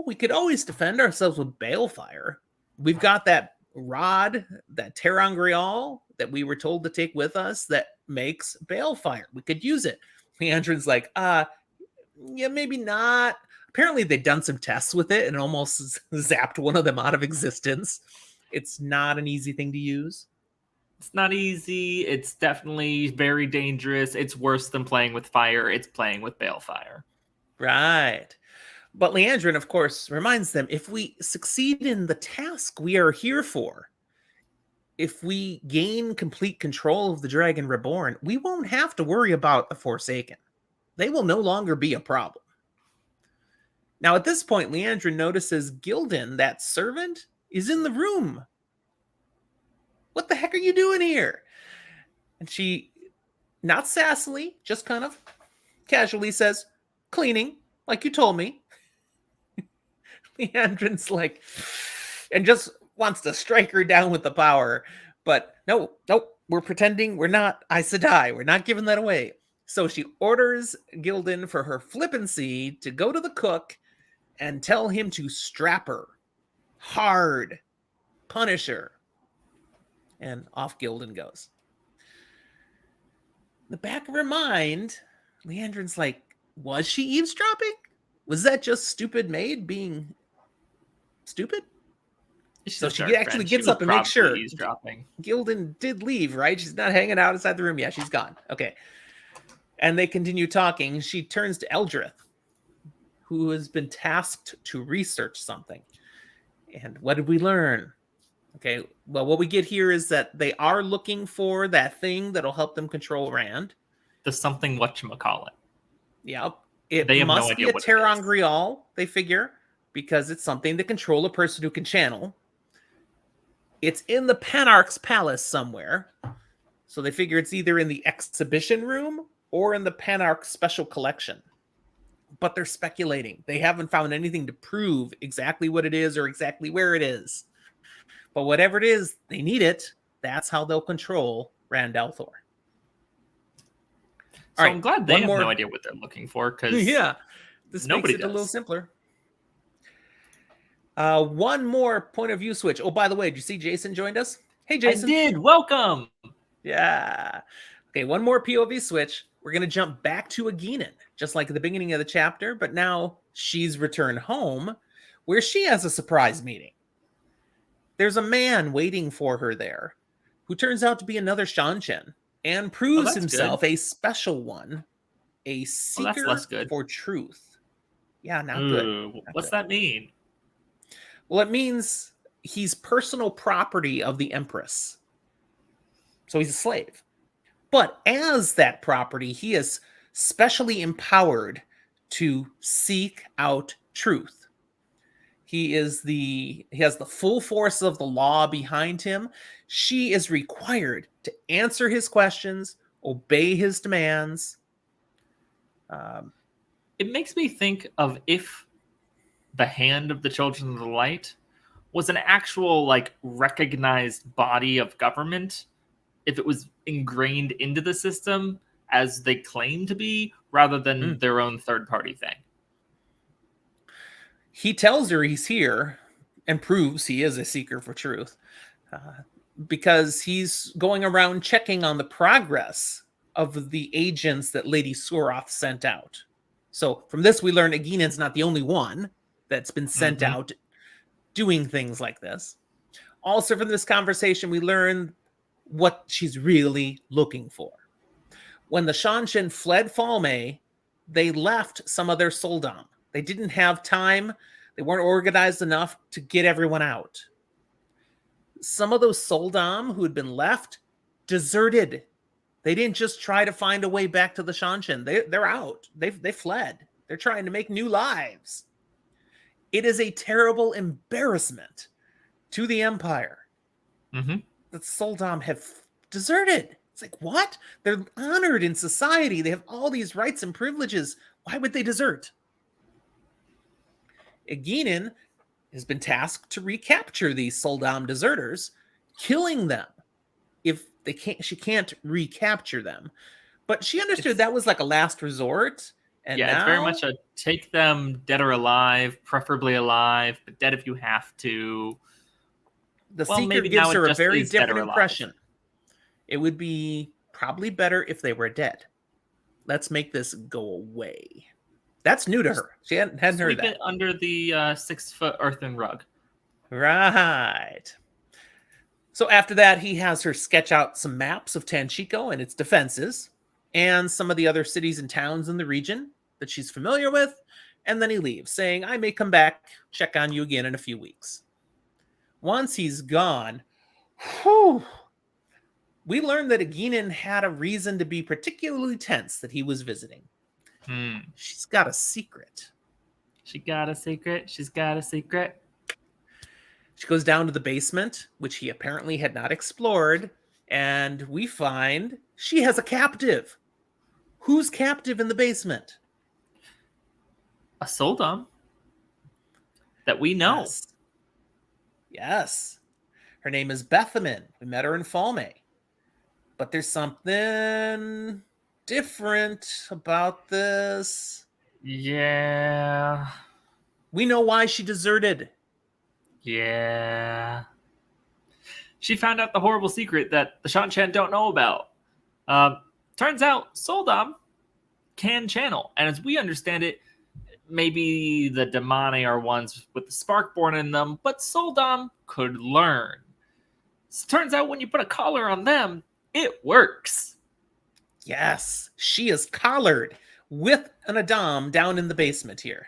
we could always defend ourselves with balefire. We've got that rod, that ter'angreal that we were told to take with us that makes balefire. We could use it. Liandrin's like, yeah, maybe not. Apparently they'd done some tests with it and almost zapped one of them out of existence. It's not an easy thing to use. It's not easy. It's definitely very dangerous. It's worse than playing with fire. It's playing with balefire. Right. But Liandrin, of course, reminds them, if we succeed in the task we are here for, if we gain complete control of the Dragon Reborn, we won't have to worry about the Forsaken. They will no longer be a problem. Now, at this point, Liandrin notices Gildan, that servant, is in the room. What the heck are you doing here? And she, not sassily, just kind of casually says, cleaning, like you told me. Liandrin's like, and just wants to strike her down with the power. But no, we're pretending we're not Aes Sedai. We're not giving that away. So she orders Gildan for her flippancy to go to the cook and tell him to strap her hard, punish her. And off Gildan goes. In the back of her mind, Liandrin's like, was she eavesdropping? Was that just stupid maid being stupid? So she actually gets up and makes sure eavesdropping. Gildan did leave, right? She's not hanging out inside the room. Yeah, she's gone. Okay. And they continue talking. She turns to Eldrith, who has been tasked to research something. And what did we learn? Okay, well, what we get here is that they are looking for that thing that'll help them control Rand. The something whatchamacallit. Yep. It must be a ter'angreal, they figure, because it's something to control a person who can channel. It's in the Panarch's palace somewhere. So they figure it's either in the exhibition room or in the Panarch special collection. But they're speculating. They haven't found anything to prove exactly what it is or exactly where it is. But whatever it is, they need it. That's how they'll control Rand al'Thor. So I'm glad they have no idea what they're looking for, because this makes it a little simpler. One more point of view switch. Oh, by the way, did you see Jason joined us? Hey, Jason. I did. Welcome. Yeah. Okay, one more POV switch. We're going to jump back to Aeginin, just like at the beginning of the chapter, but now she's returned home, where she has a surprise meeting. There's a man waiting for her there, who turns out to be another Shanshan, and proves himself a special one, a seeker for truth. Yeah, not good. What's that mean? Well, it means he's personal property of the Empress. So he's a slave. But as that property, he is specially empowered to seek out truth. He has the full force of the law behind him. She is required to answer his questions, obey his demands. It makes me think of if the Hand of the Children of the Light was an actual, like, recognized body of government, if it was ingrained into the system as they claim to be, rather than their own third-party thing. He tells her he's here and proves he is a seeker for truth, because he's going around checking on the progress of the agents that Lady Surath sent out. So from this, we learn Aeginin's not the only one that's been sent out doing things like this. Also from this conversation, we learn what she's really looking for. When the Shanshan fled Falme, they left some of their Soldam. They didn't have time. They weren't organized enough to get everyone out. Some of those Soldam who had been left deserted. They didn't just try to find a way back to the Shanshan. They're out. They fled. They're trying to make new lives. It is a terrible embarrassment to the Empire that Soldam have deserted. It's like, what? They're honored in society. They have all these rights and privileges. Why would they desert? Aeginin has been tasked to recapture these Soldam deserters, killing them. If they can't, she can't recapture them. But she understood that was like a last resort. And yeah, now, it's very much a take them dead or alive, preferably alive, but dead if you have to. The Seeker gives her a very different impression. It would be probably better if they were dead. Let's make this go away. That's new to her. She hadn't heard that. Sweep it under the 6-foot earthen rug. Right. So after that, he has her sketch out some maps of Tanchico and its defenses, and some of the other cities and towns in the region that she's familiar with, and then he leaves, saying, I may come back, check on you again in a few weeks. Once he's gone, we learned that Aeginin had a reason to be particularly tense that he was visiting. She's got a secret. She got a secret. She's got a secret. She goes down to the basement, which he apparently had not explored, and we find she has a captive. Who's captive in the basement? A Soldam that we know. Yes. Her name is Bethamin. We met her in Falme. But there's something different about this. Yeah. We know why she deserted. Yeah. She found out the horrible secret that the Shanshan don't know about. Turns out Soldam can channel. And as we understand it, maybe the Damani are ones with the spark born in them, but Soldam could learn. So turns out when you put a collar on them, it works. Yes, she is collared with an Adam down in the basement here.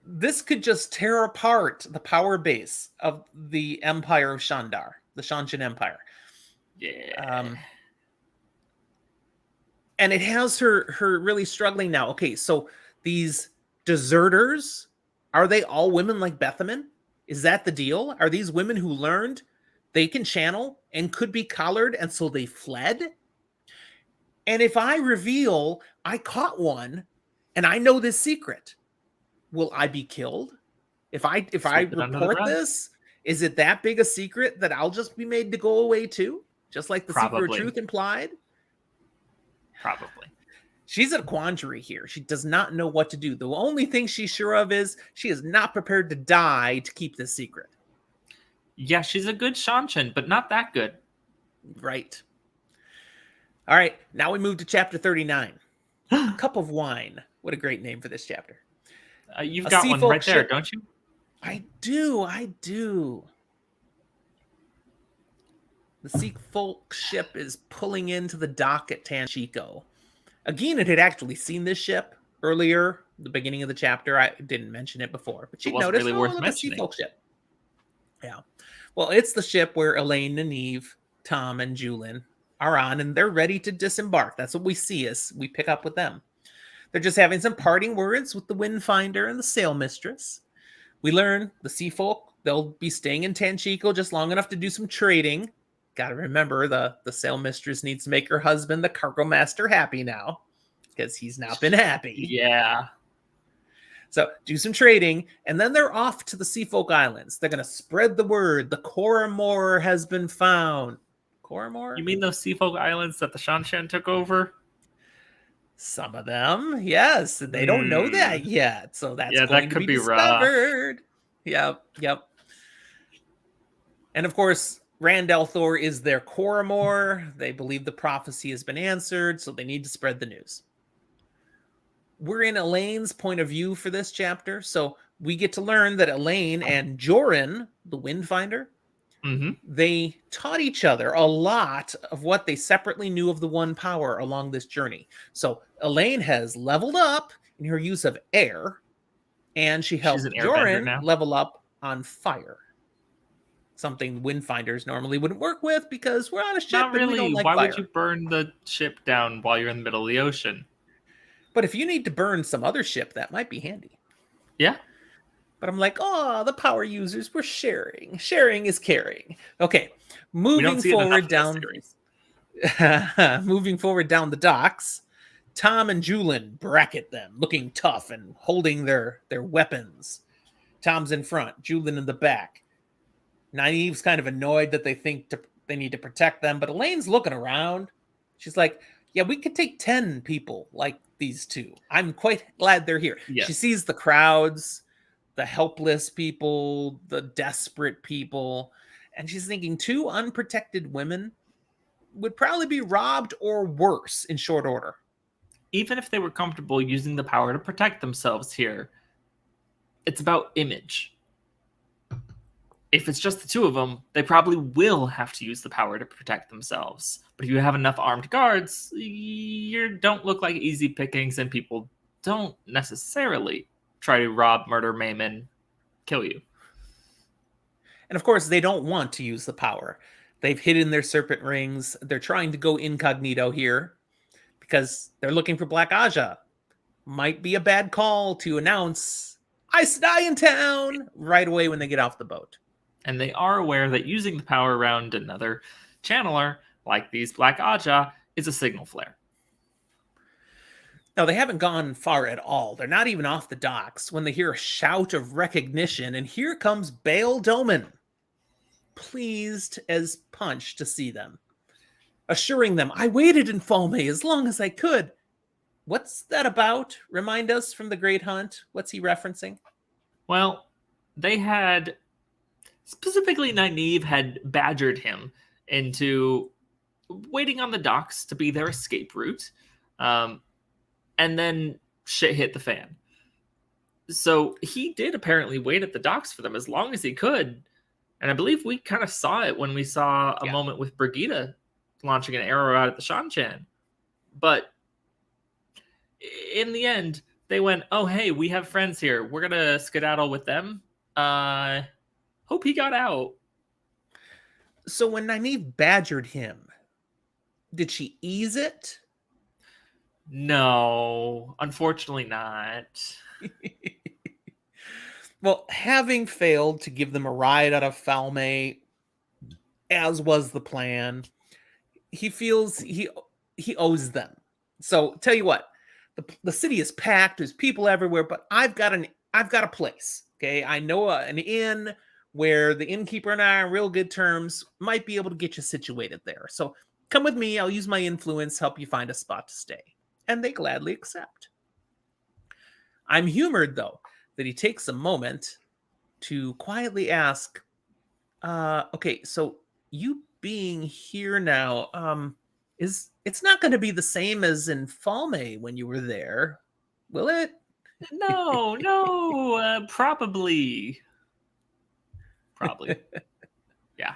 This could just tear apart the power base of the Empire of Shandar, the Shanshan Empire. Yeah. And it has her really struggling now. Okay, so these deserters, are they all women like Bethaman? Is that the deal? Are these women who learned they can channel and could be collared, and so they fled? And if I reveal I caught one and I know this secret, will I be killed? If I report this, is it that big a secret that I'll just be made to go away too? Just like the Secret of Truth implied? Probably. She's at a quandary here. She does not know what to do. The only thing she's sure of is she is not prepared to die to keep this secret. Yeah, she's a good Shanshan, but not that good. Right. All right, now we move to chapter 39. Cup of Wine. What a great name for this chapter. You've got one right there, don't you? I do. The Sea Folk ship is pulling into the dock at Tanchico. Agena had actually seen this ship earlier, the beginning of the chapter. I didn't mention it before, but she noticed, really worth mentioning. The Sea Folk ship. Yeah. Well, it's the ship where Elayne, Nynaeve, Thom, and Juilin are on, and they're ready to disembark. That's what we see as we pick up with them. They're just having some parting words with the Windfinder and the Sail Mistress. We learn the Sea Folk, they'll be staying in Tanchico just long enough to do some trading. Got to remember, the Sail Mistress needs to make her husband, the Cargo Master, happy now, because he's not been happy. Yeah. So do some trading, and then they're off to the Sea Folk Islands. They're going to spread the word. The Coramor has been found. Coramor? You mean those Sea Folk Islands that the Shanshan took over? Some of them, yes. They don't know that yet, so that's going to be discovered. Rough. Yep. And of course, Randall Thor is their Coramor. They believe the prophecy has been answered, so they need to spread the news. We're in Elayne's point of view for this chapter, so we get to learn that Elayne and Juilin, the Windfinder, they taught each other a lot of what they separately knew of the One Power along this journey. So Elayne has leveled up in her use of air, and she helped Juilin level up on fire. Something Windfinders normally wouldn't work with because we're on a ship. Not really. And we don't like Why fire. would you burn the ship down while you're in the middle of the ocean? But if you need to burn some other ship, that might be handy. Yeah. But I'm like, oh, the power users, we're sharing. Sharing is caring. Okay, moving forward down the docks, Thom and Juilin bracket them, looking tough and holding their weapons. Thom's in front, Juilin in the back. Nynaeve's kind of annoyed that they think they need to protect them, but Elayne's looking around. She's like, yeah, we could take 10 people like these two. I'm quite glad they're here. Yes. She sees the crowds, the helpless people, the desperate people, and she's thinking 2 unprotected women would probably be robbed or worse in short order. Even if they were comfortable using the power to protect themselves here, it's about image. If it's just the 2 of them, they probably will have to use the power to protect themselves. But if you have enough armed guards, you don't look like easy pickings, and people don't necessarily try to rob, murder, maim, and kill you. And of course, they don't want to use the power. They've hidden their serpent rings. They're trying to go incognito here because they're looking for Black Aja. Might be a bad call to announce, I die in town, right away when they get off the boat. And they are aware that using the power around another channeler, like these Black Aja, is a signal flare. Now, they haven't gone far at all. They're not even off the docks when they hear a shout of recognition, and here comes Baal Doman, pleased as punch to see them, assuring them, I waited in Falme as long as I could. What's that about? Remind us from the Great Hunt. What's he referencing? Well, they had... Specifically, Nynaeve had badgered him into waiting on the docks to be their escape route. And and then shit hit the fan. So he did apparently wait at the docks for them as long as he could. And I believe we kind of saw it when we saw a moment with Brigitte launching an arrow out at the Shanchan. But in the end, they went, oh, hey, we have friends here. We're going to skedaddle with them. Hope he got out. So when Nynaeve badgered him, did she ease it? No, unfortunately not. Well, having failed to give them a ride out of Falme, as was the plan, he feels he owes them. So tell you what, the city is packed. There's people everywhere, but I've got a place. Okay, I know an inn where the innkeeper and I are on real good terms. Might be able to get you situated there. So come with me. I'll use my influence, help you find a spot to stay. And they gladly accept. I'm humored, though, that he takes a moment to quietly ask, okay, so you being here now, it's not going to be the same as in Falme when you were there, will it? No, probably. Yeah.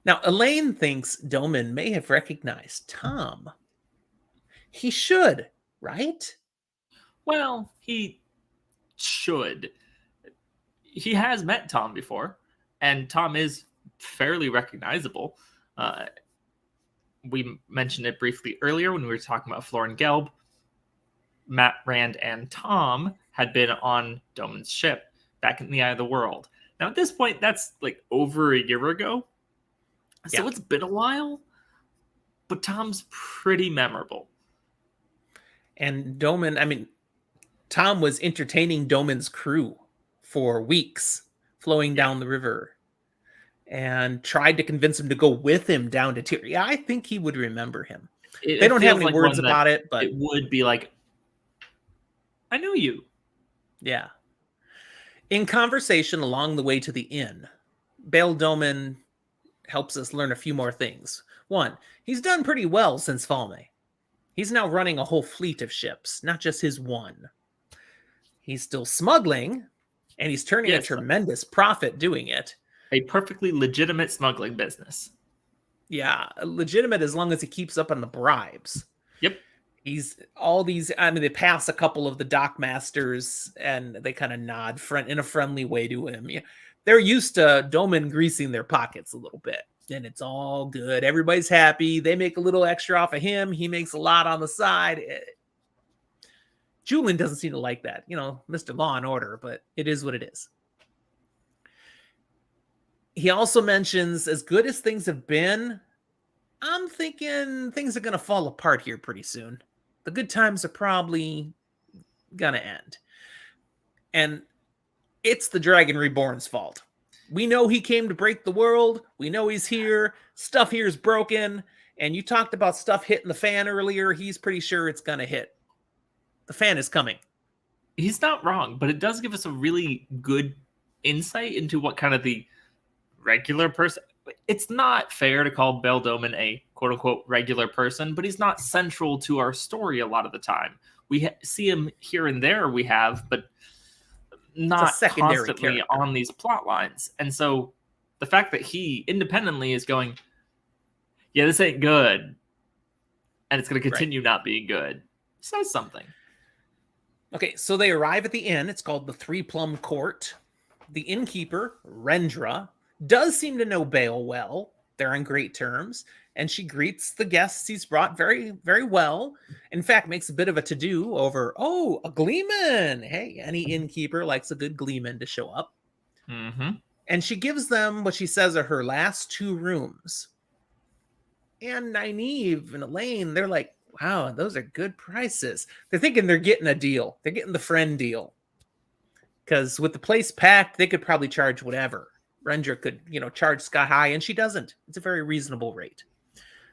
Now, Elayne thinks Doman may have recognized Thom. He should, right? Well, he should. He has met Thom before, and Thom is fairly recognizable. We mentioned it briefly earlier when we were talking about Florin Gelb. Matt Rand and Thom had been on Doman's ship back in the Eye of the World. Now, at this point, that's like over a year ago. So It's been a while, but Thom's pretty memorable. And Thom was entertaining Doman's crew for weeks, flowing down the river, and tried to convince him to go with him down to Tyr. Yeah, I think he would remember him. They don't have any words about it, but it would be like, I know you. Yeah. In conversation along the way to the inn, Bail Doman helps us learn a few more things. One, he's done pretty well since Falme. He's now running a whole fleet of ships, not just his one. He's still smuggling, and he's turning a tremendous profit doing it. A perfectly legitimate smuggling business. Yeah, legitimate as long as he keeps up on the bribes. Yep. They pass a couple of the dock masters, and they kind of nod in a friendly way to him. Yeah, they're used to Doman greasing their pockets a little bit, and it's all good. Everybody's happy. They make a little extra off of him. He makes a lot on the side. Juilin doesn't seem to like that. Mr. Law and Order, but it is what it is. He also mentions, as good as things have been, I'm thinking things are going to fall apart here pretty soon. The good times are probably going to end. And it's the Dragon Reborn's fault. We know he came to break the world. We know he's here. Stuff here is broken. And you talked about stuff hitting the fan earlier. He's pretty sure it's going to hit. The fan is coming. He's not wrong, but it does give us a really good insight into what kind of the regular person. It's not fair to call Bail Doman a quote-unquote regular person, but he's not central to our story a lot of the time. We see him here and there, but not constantly character on these plot lines. And so the fact that he independently is going, yeah, this ain't good, and it's going to continue not being good, says something. Okay, so they arrive at the inn. It's called the Three Plum Court. The innkeeper, Rendra, does seem to know Bail well. They're on great terms, and she greets the guests he's brought very, very well. In fact, makes a bit of a to-do over, a gleeman. Hey, any innkeeper likes a good gleeman to show up. Mm-hmm. And she gives them what she says are her last 2 rooms. And Nynaeve and Elayne, they're like, wow, those are good prices. They're thinking they're getting a deal. They're getting the friend deal. Because with the place packed, they could probably charge whatever. Rendra could, charge sky high, and she doesn't. It's a very reasonable rate.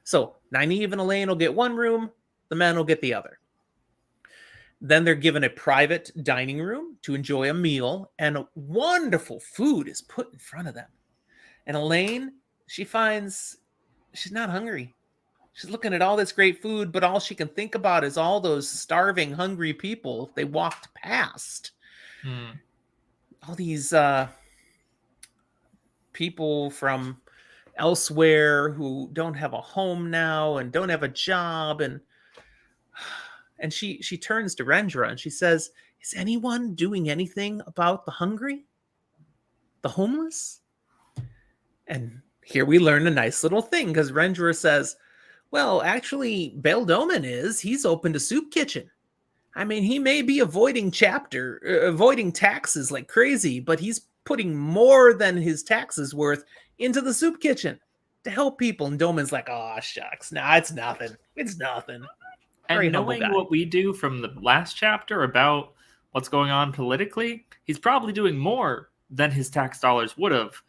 So Nynaeve and Elayne will get 1 room. The men will get the other. Then they're given a private dining room to enjoy a meal, and wonderful food is put in front of them. And Elayne, she finds she's not hungry. She's looking at all this great food, but all she can think about is all those starving, hungry people they walked past. All these people from elsewhere who don't have a home now and don't have a job, and she turns to Rendra and she says, "Is anyone doing anything about the hungry, the homeless?" And here we learn a nice little thing, because Rendra says, "Well, actually, Beldomen he's open to soup kitchen. I mean, he may be avoiding taxes like crazy, but he's putting more than his taxes worth into the soup kitchen to help people." And Doman's like, "Oh, shucks. Nah, it's nothing. It's nothing." Very And knowing what we do from the last chapter about what's going on politically, he's probably doing more than his tax dollars would have,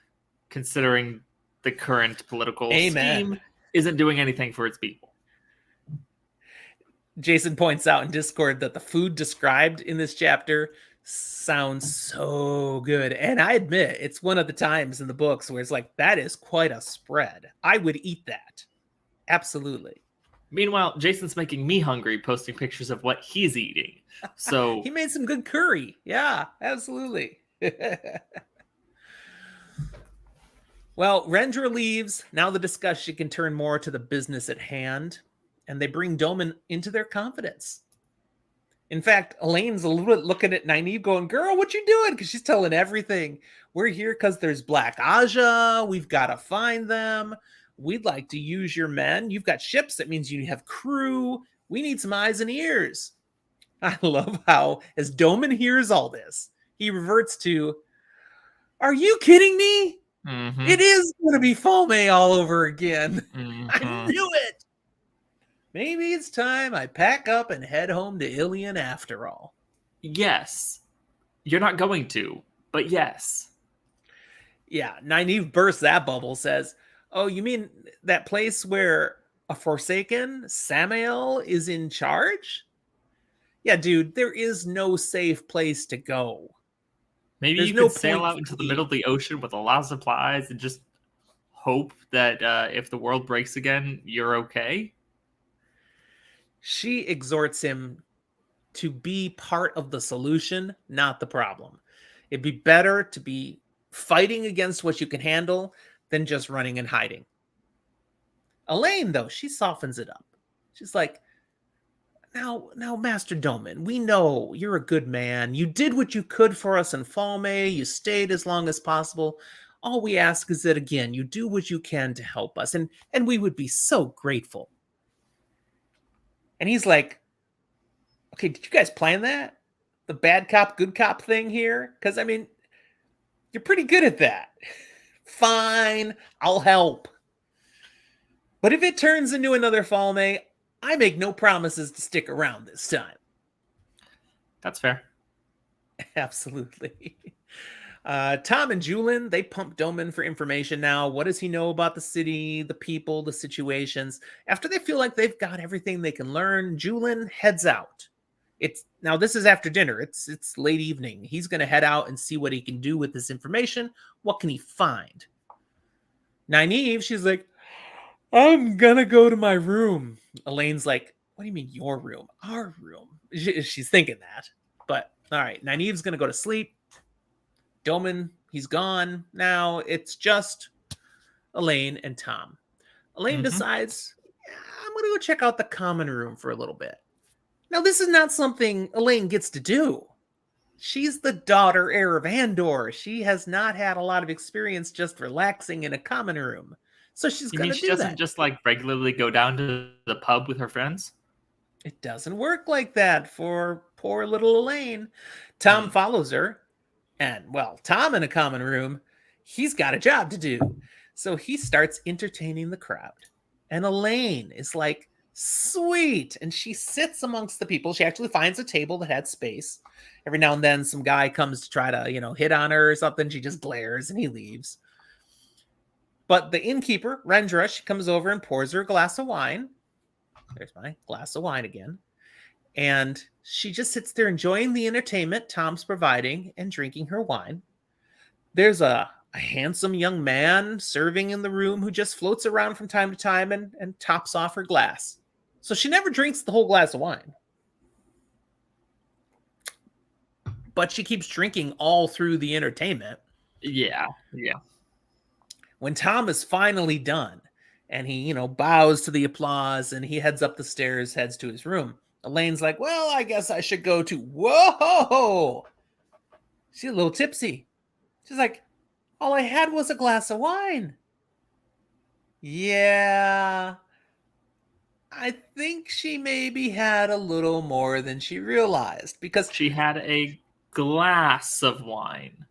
considering the current political scheme isn't doing anything for its people. Jason points out in Discord that the food described in this chapter sounds so good. And I admit, it's one of the times in the books where it's like, that is quite a spread. I would eat that. Absolutely. Meanwhile, Jason's making me hungry, posting pictures of what he's eating. So he made some good curry. Yeah, absolutely. Well, Rendra leaves. Now the discussion can turn more to the business at hand, and they bring Doman into their confidence. In fact, Elayne's a little bit looking at Nynaeve going, "Girl, what you doing?" Because she's telling everything. "We're here because there's Black Aja. We've got to find them. We'd like to use your men. You've got ships. That means you have crew. We need some eyes and ears." I love how, as Doman hears all this, he reverts to, "Are you kidding me? Mm-hmm. It is going to be Falme all over again." Mm-hmm. I knew it. Maybe it's time I pack up and head home to Ilion after all. Yes. You're not going to, but yes. Yeah, Nynaeve bursts that bubble, says, "Oh, you mean that place where a Forsaken, Samael, is in charge?" Yeah, dude, there is no safe place to go. Maybe There's you no could sail point out into the middle of the ocean with a lot of supplies and just hope that if the world breaks again, you're okay. She exhorts him to be part of the solution, not the problem. It'd be better to be fighting against what you can handle than just running and hiding. Elayne, though, she softens it up. She's like, Now, Master Doman, we know you're a good man. You did what you could for us in Falme. You stayed as long as possible. All we ask is that, again, you do what you can to help us, and we would be so grateful." And he's like, "Okay, did you guys plan that? The bad cop, good cop thing here? Because, I mean, you're pretty good at that." "Fine, I'll help. But if it turns into another Falme, I make no promises to stick around this time." That's fair. Absolutely. Thom and Juilin, they pump Doman for information now. What does he know about the city, the people, the situations? After they feel like they've got everything they can learn, Juilin heads out. Now this is after dinner. It's late evening. He's going to head out and see what he can do with this information. What can he find? Nynaeve, she's like, "I'm going to go to my room." Elayne's like, "What do you mean your room? Our room." She's thinking that. But all right, Nynaeve's going to go to sleep. Doman, he's gone. Now it's just Elayne and Thom. Elayne decides, I'm going to go check out the common room for a little bit. Now, this is not something Elayne gets to do. She's the daughter heir of Andor. She has not had a lot of experience just relaxing in a common room. So she's going to do that. She doesn't just like regularly go down to the pub with her friends? It doesn't work like that for poor little Elayne. Thom follows her. And, well, Thom in a common room, he's got a job to do. So he starts entertaining the crowd. And Elayne is like, sweet. And she sits amongst the people. She actually finds a table that had space. Every now and then some guy comes to try to, hit on her or something. She just glares and he leaves. But the innkeeper, Rendra, she comes over and pours her a glass of wine. There's my glass of wine again. And she just sits there enjoying the entertainment Thom's providing and drinking her wine. There's a a handsome young man serving in the room who just floats around from time to time and tops off her glass. So she never drinks the whole glass of wine. But she keeps drinking all through the entertainment. Yeah. When Thom is finally done and he, bows to the applause and he heads up the stairs, heads to his room, Elayne's like, well, I guess I should go too. Whoa! She's a little tipsy. She's like, all I had was a glass of wine. Yeah. I think she maybe had a little more than she realized because she had a glass of wine.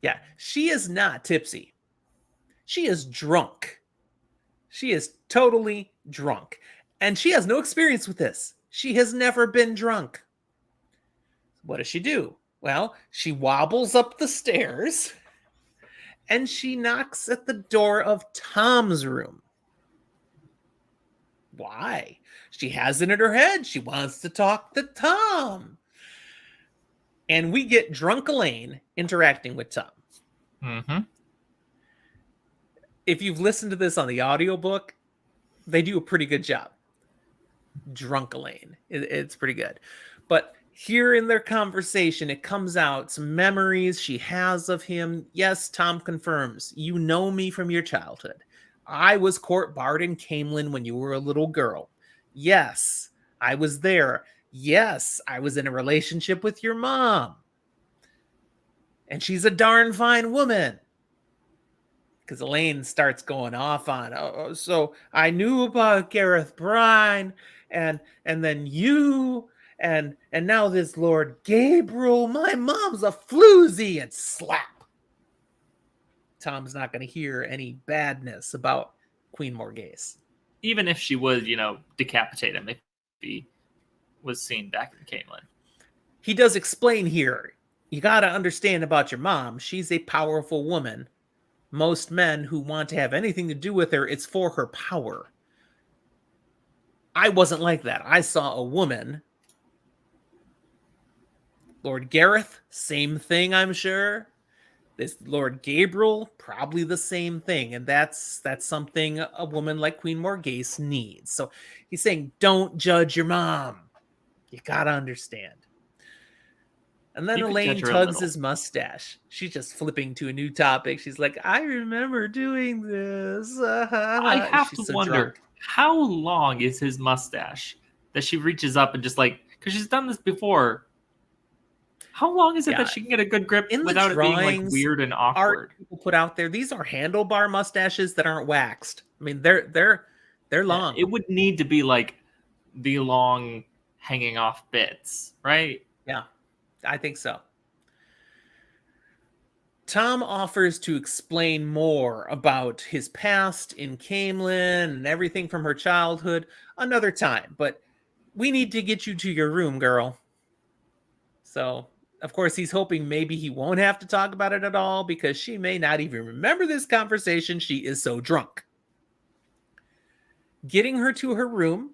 Yeah, she is not tipsy. She is drunk. She is totally drunk. And she has no experience with this. She has never been drunk. What does she do? Well, she wobbles up the stairs and she knocks at the door of Thom's room. Why? She has it in her head. She wants to talk to Thom. And we get drunk Elayne interacting with Thom. Mm-hmm. If you've listened to this on the audiobook, they do a pretty good job. Drunk Elayne. It's pretty good. But here in their conversation, it comes out some memories she has of him. Yes, Thom confirms, you know me from your childhood. I was court barred in Camelin when you were a little girl. Yes, I was there. Yes, I was in a relationship with your mom. And she's a darn fine woman. Because Elayne starts going off on, so I knew about Gareth Brine, and then you, and now this Lord Gabriel. My mom's a floozy, and slap. Thom's not going to hear any badness about Queen Morghese. Even if she would, decapitate him if he was seen back in Camelin. He does explain here, you got to understand about your mom. She's a powerful woman. Most men who want to have anything to do with her, it's for her power. I wasn't like that. I saw a woman. Lord Gareth, same thing, I'm sure. This Lord Gabriel, probably the same thing. And that's something a woman like Queen Morghese needs. So he's saying, don't judge your mom. You gotta understand. And then Elayne tugs his mustache. She's just flipping to a new topic. She's like, I remember doing this. I have to wonder, how long is his mustache that she reaches up and just because she's done this before. How long is it that she can get a good grip without it being weird and awkward? Art people put out there, these are handlebar mustaches that aren't waxed. I mean, they're long. It would need to be the long hanging off bits, right? Yeah. I think so. Thom offers to explain more about his past in Camelin and everything from her childhood another time, but we need to get you to your room, girl. So, of course, he's hoping maybe he won't have to talk about it at all because she may not even remember this conversation. She is so drunk. Getting her to her room,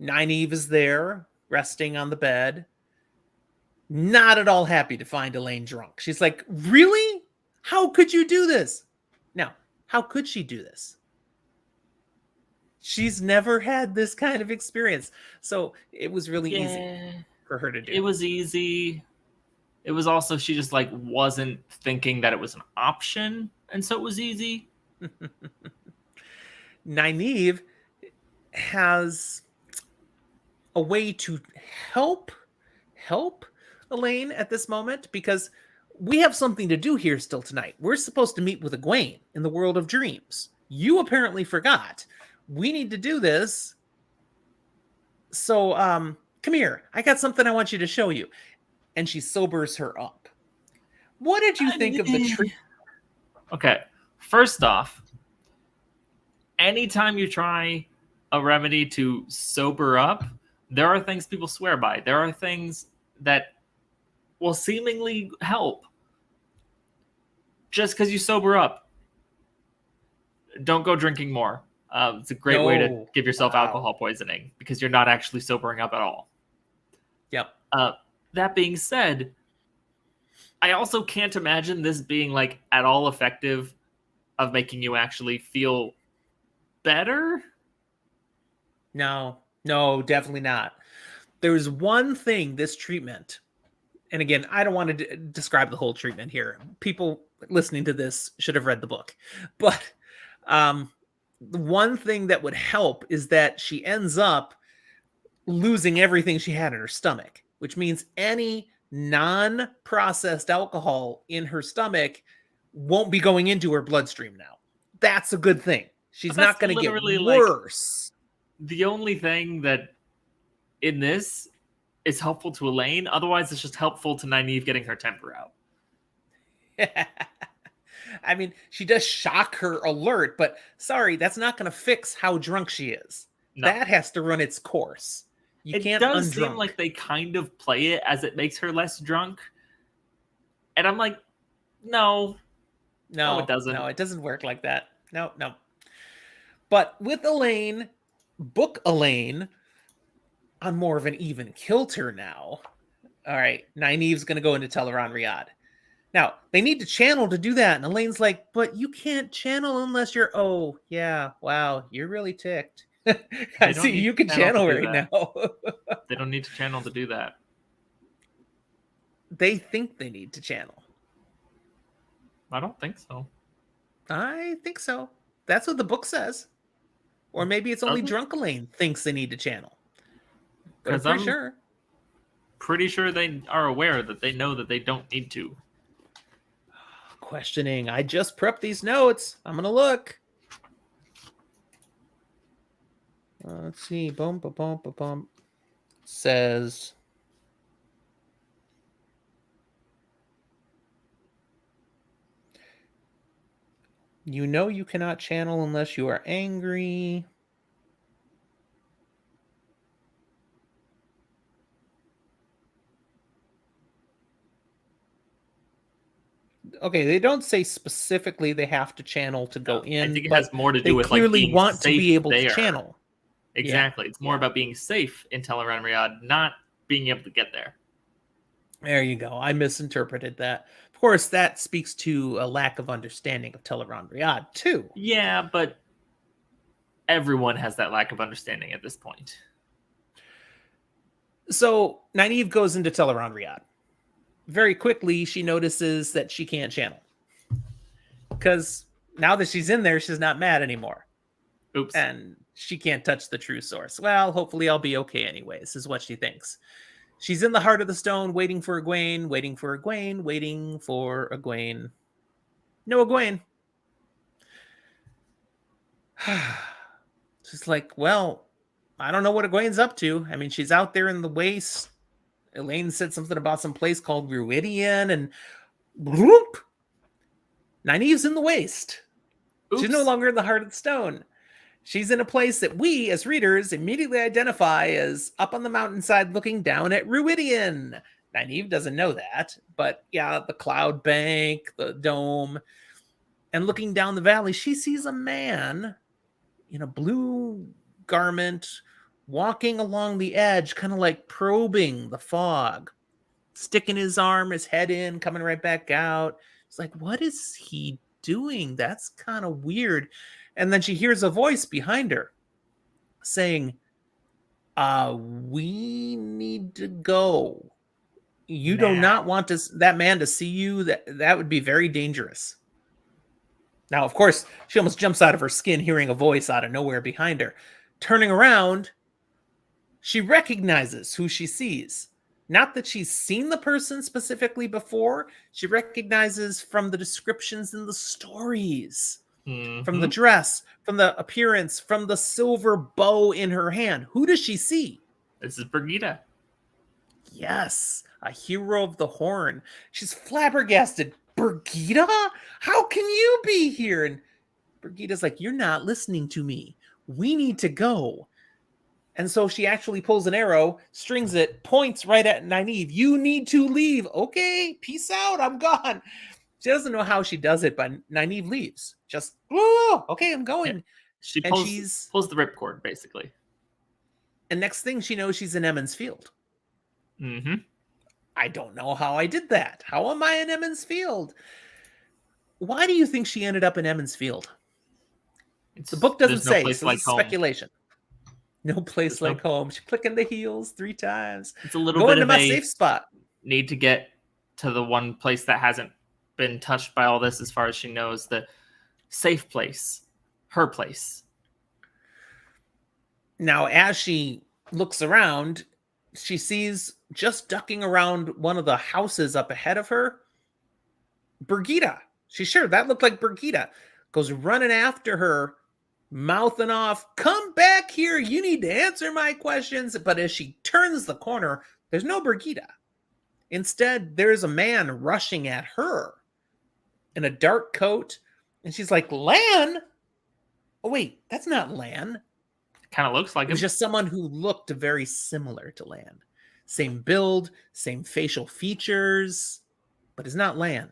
Nynaeve is there, resting on the bed. Not at all happy to find Elayne drunk. She's like, really? How could you do this? Now, how could she do this? She's never had this kind of experience. So it was really easy for her to do. It was easy. It was also, she just wasn't thinking that it was an option. And so it was easy. Nynaeve has a way to help Elayne at this moment because we have something to do here still tonight. We're supposed to meet with Egwene in the world of dreams. You apparently forgot. We need to do this. So, come here. I got something I want you to show you. And she sobers her up. What did you think of the tree? Okay. First off, anytime you try a remedy to sober up, there are things people swear by. There are things that will seemingly help just because you sober up. Don't go drinking more. It's a great way to give yourself alcohol poisoning because you're not actually sobering up at all. Yep. That being said, I also can't imagine this being like at all effective of making you actually feel better. No, definitely not. There's one thing this treatment, and again, I don't want to describe the whole treatment here. People listening to this should have read the book. But the one thing that would help is that she ends up losing everything she had in her stomach, which means any non-processed alcohol in her stomach won't be going into her bloodstream now. That's a good thing. She's not going to get worse. Like, the only thing that in this is helpful to Elayne, otherwise it's just helpful to Nynaeve getting her temper out. I mean, she does shock her alert, but sorry, that's not going to fix how drunk she is. No. That has to run its course. You can't undrunk. It does seem like they kind of play it as it makes her less drunk. And I'm like, no, it doesn't. No, it doesn't work like that. No. But with Elayne, book Elayne, on more of an even kilter now. All right, Nynaeve's going to go into Teleron Riyadh. Now, they need to channel to do that. And Elaine's like, but you can't channel unless you're... Oh, yeah, wow, you're really ticked. I see you can channel right now. They don't need to channel to do that. They think they need to channel. I don't think so. I think so. That's what the book says. Or maybe it's only drunk Elayne thinks they need to channel. Because I'm pretty sure they are aware that they know that they don't need to. Questioning. I just prepped these notes. I'm going to look. Let's see. Boom, boom, boom, boom, boom. Says... You know you cannot channel unless you are angry. Okay, they don't say specifically they have to channel to go in. I think it has more to do with clearly like being want safe to be able there. To channel. Exactly. It's more about being safe in Teleron Riyadh, not being able to get there. There you go. I misinterpreted that. Of course, that speaks to a lack of understanding of Teleron Riyadh, too. Yeah, but everyone has that lack of understanding at this point. So, Nynaeve goes into Teleron Riyadh. Very quickly, she notices that she can't channel. Because now that she's in there, she's not mad anymore. Oops. And she can't touch the true source. Well, hopefully I'll be okay anyways, is what she thinks. She's in the heart of the stone, waiting for Egwene, waiting for Egwene, waiting for Egwene. No Egwene. She's like, well, I don't know what Egwene's up to. I mean, she's out there in the waste. Elayne said something about some place called Ruidian, and whoop, Nynaeve's in the waste. Oops. She's no longer in the heart of the stone. She's in a place that we, as readers, immediately identify as up on the mountainside looking down at Ruidian. Nynaeve doesn't know that, but yeah, the cloud bank, the dome, and looking down the valley, she sees a man in a blue garment walking along the edge, kind of like probing the fog, sticking his arm, his head in, coming right back out. It's like, what is he doing? That's kind of weird. And then she hears a voice behind her saying, we need to go. You do not want that man to see you. That would be very dangerous. Now, of course, she almost jumps out of her skin hearing a voice out of nowhere behind her. Turning around, she recognizes who she sees. Not that she's seen the person specifically before. She recognizes from the descriptions in the stories. Mm-hmm. From the dress, from the appearance, from the silver bow in her hand. Who does she see? This is Birgitte. Yes, a hero of the horn. She's flabbergasted. Birgitte? How can you be here? And Birgitte's like, you're not listening to me. We need to go. And so she actually pulls an arrow, strings it, points right at Nynaeve. You need to leave. Okay, peace out. I'm gone. She doesn't know how she does it, but Nynaeve leaves. Just, oh, okay, I'm going. Yeah. She pulls the ripcord, basically. And next thing she knows, she's in Emond's Field. Mm-hmm. I don't know how I did that. How am I in Emmons Field? Why do you think she ended up in Emmons Field? The book doesn't There's no say, place so like this is home. speculation. No place There's like home. She's clicking the heels 3 times. It's a little Going bit to of my a safe spot. need to get to the one place that hasn't been touched by all this as far as she knows, the safe place, her place. Now, as she looks around, she sees just ducking around one of the houses up ahead of her, Birgitta. She's sure that looked like Birgitta. Goes running after her, mouthing off, "Come back here. You need to answer my questions." But as she turns the corner, there's no Birgitta. Instead, there's a man rushing at her in a dark coat. And she's like, "Lan? Oh, wait, that's not Lan." Kind of looks like It was him. just someone who looked very similar to Lan. Same build, same facial features, but is not Lan.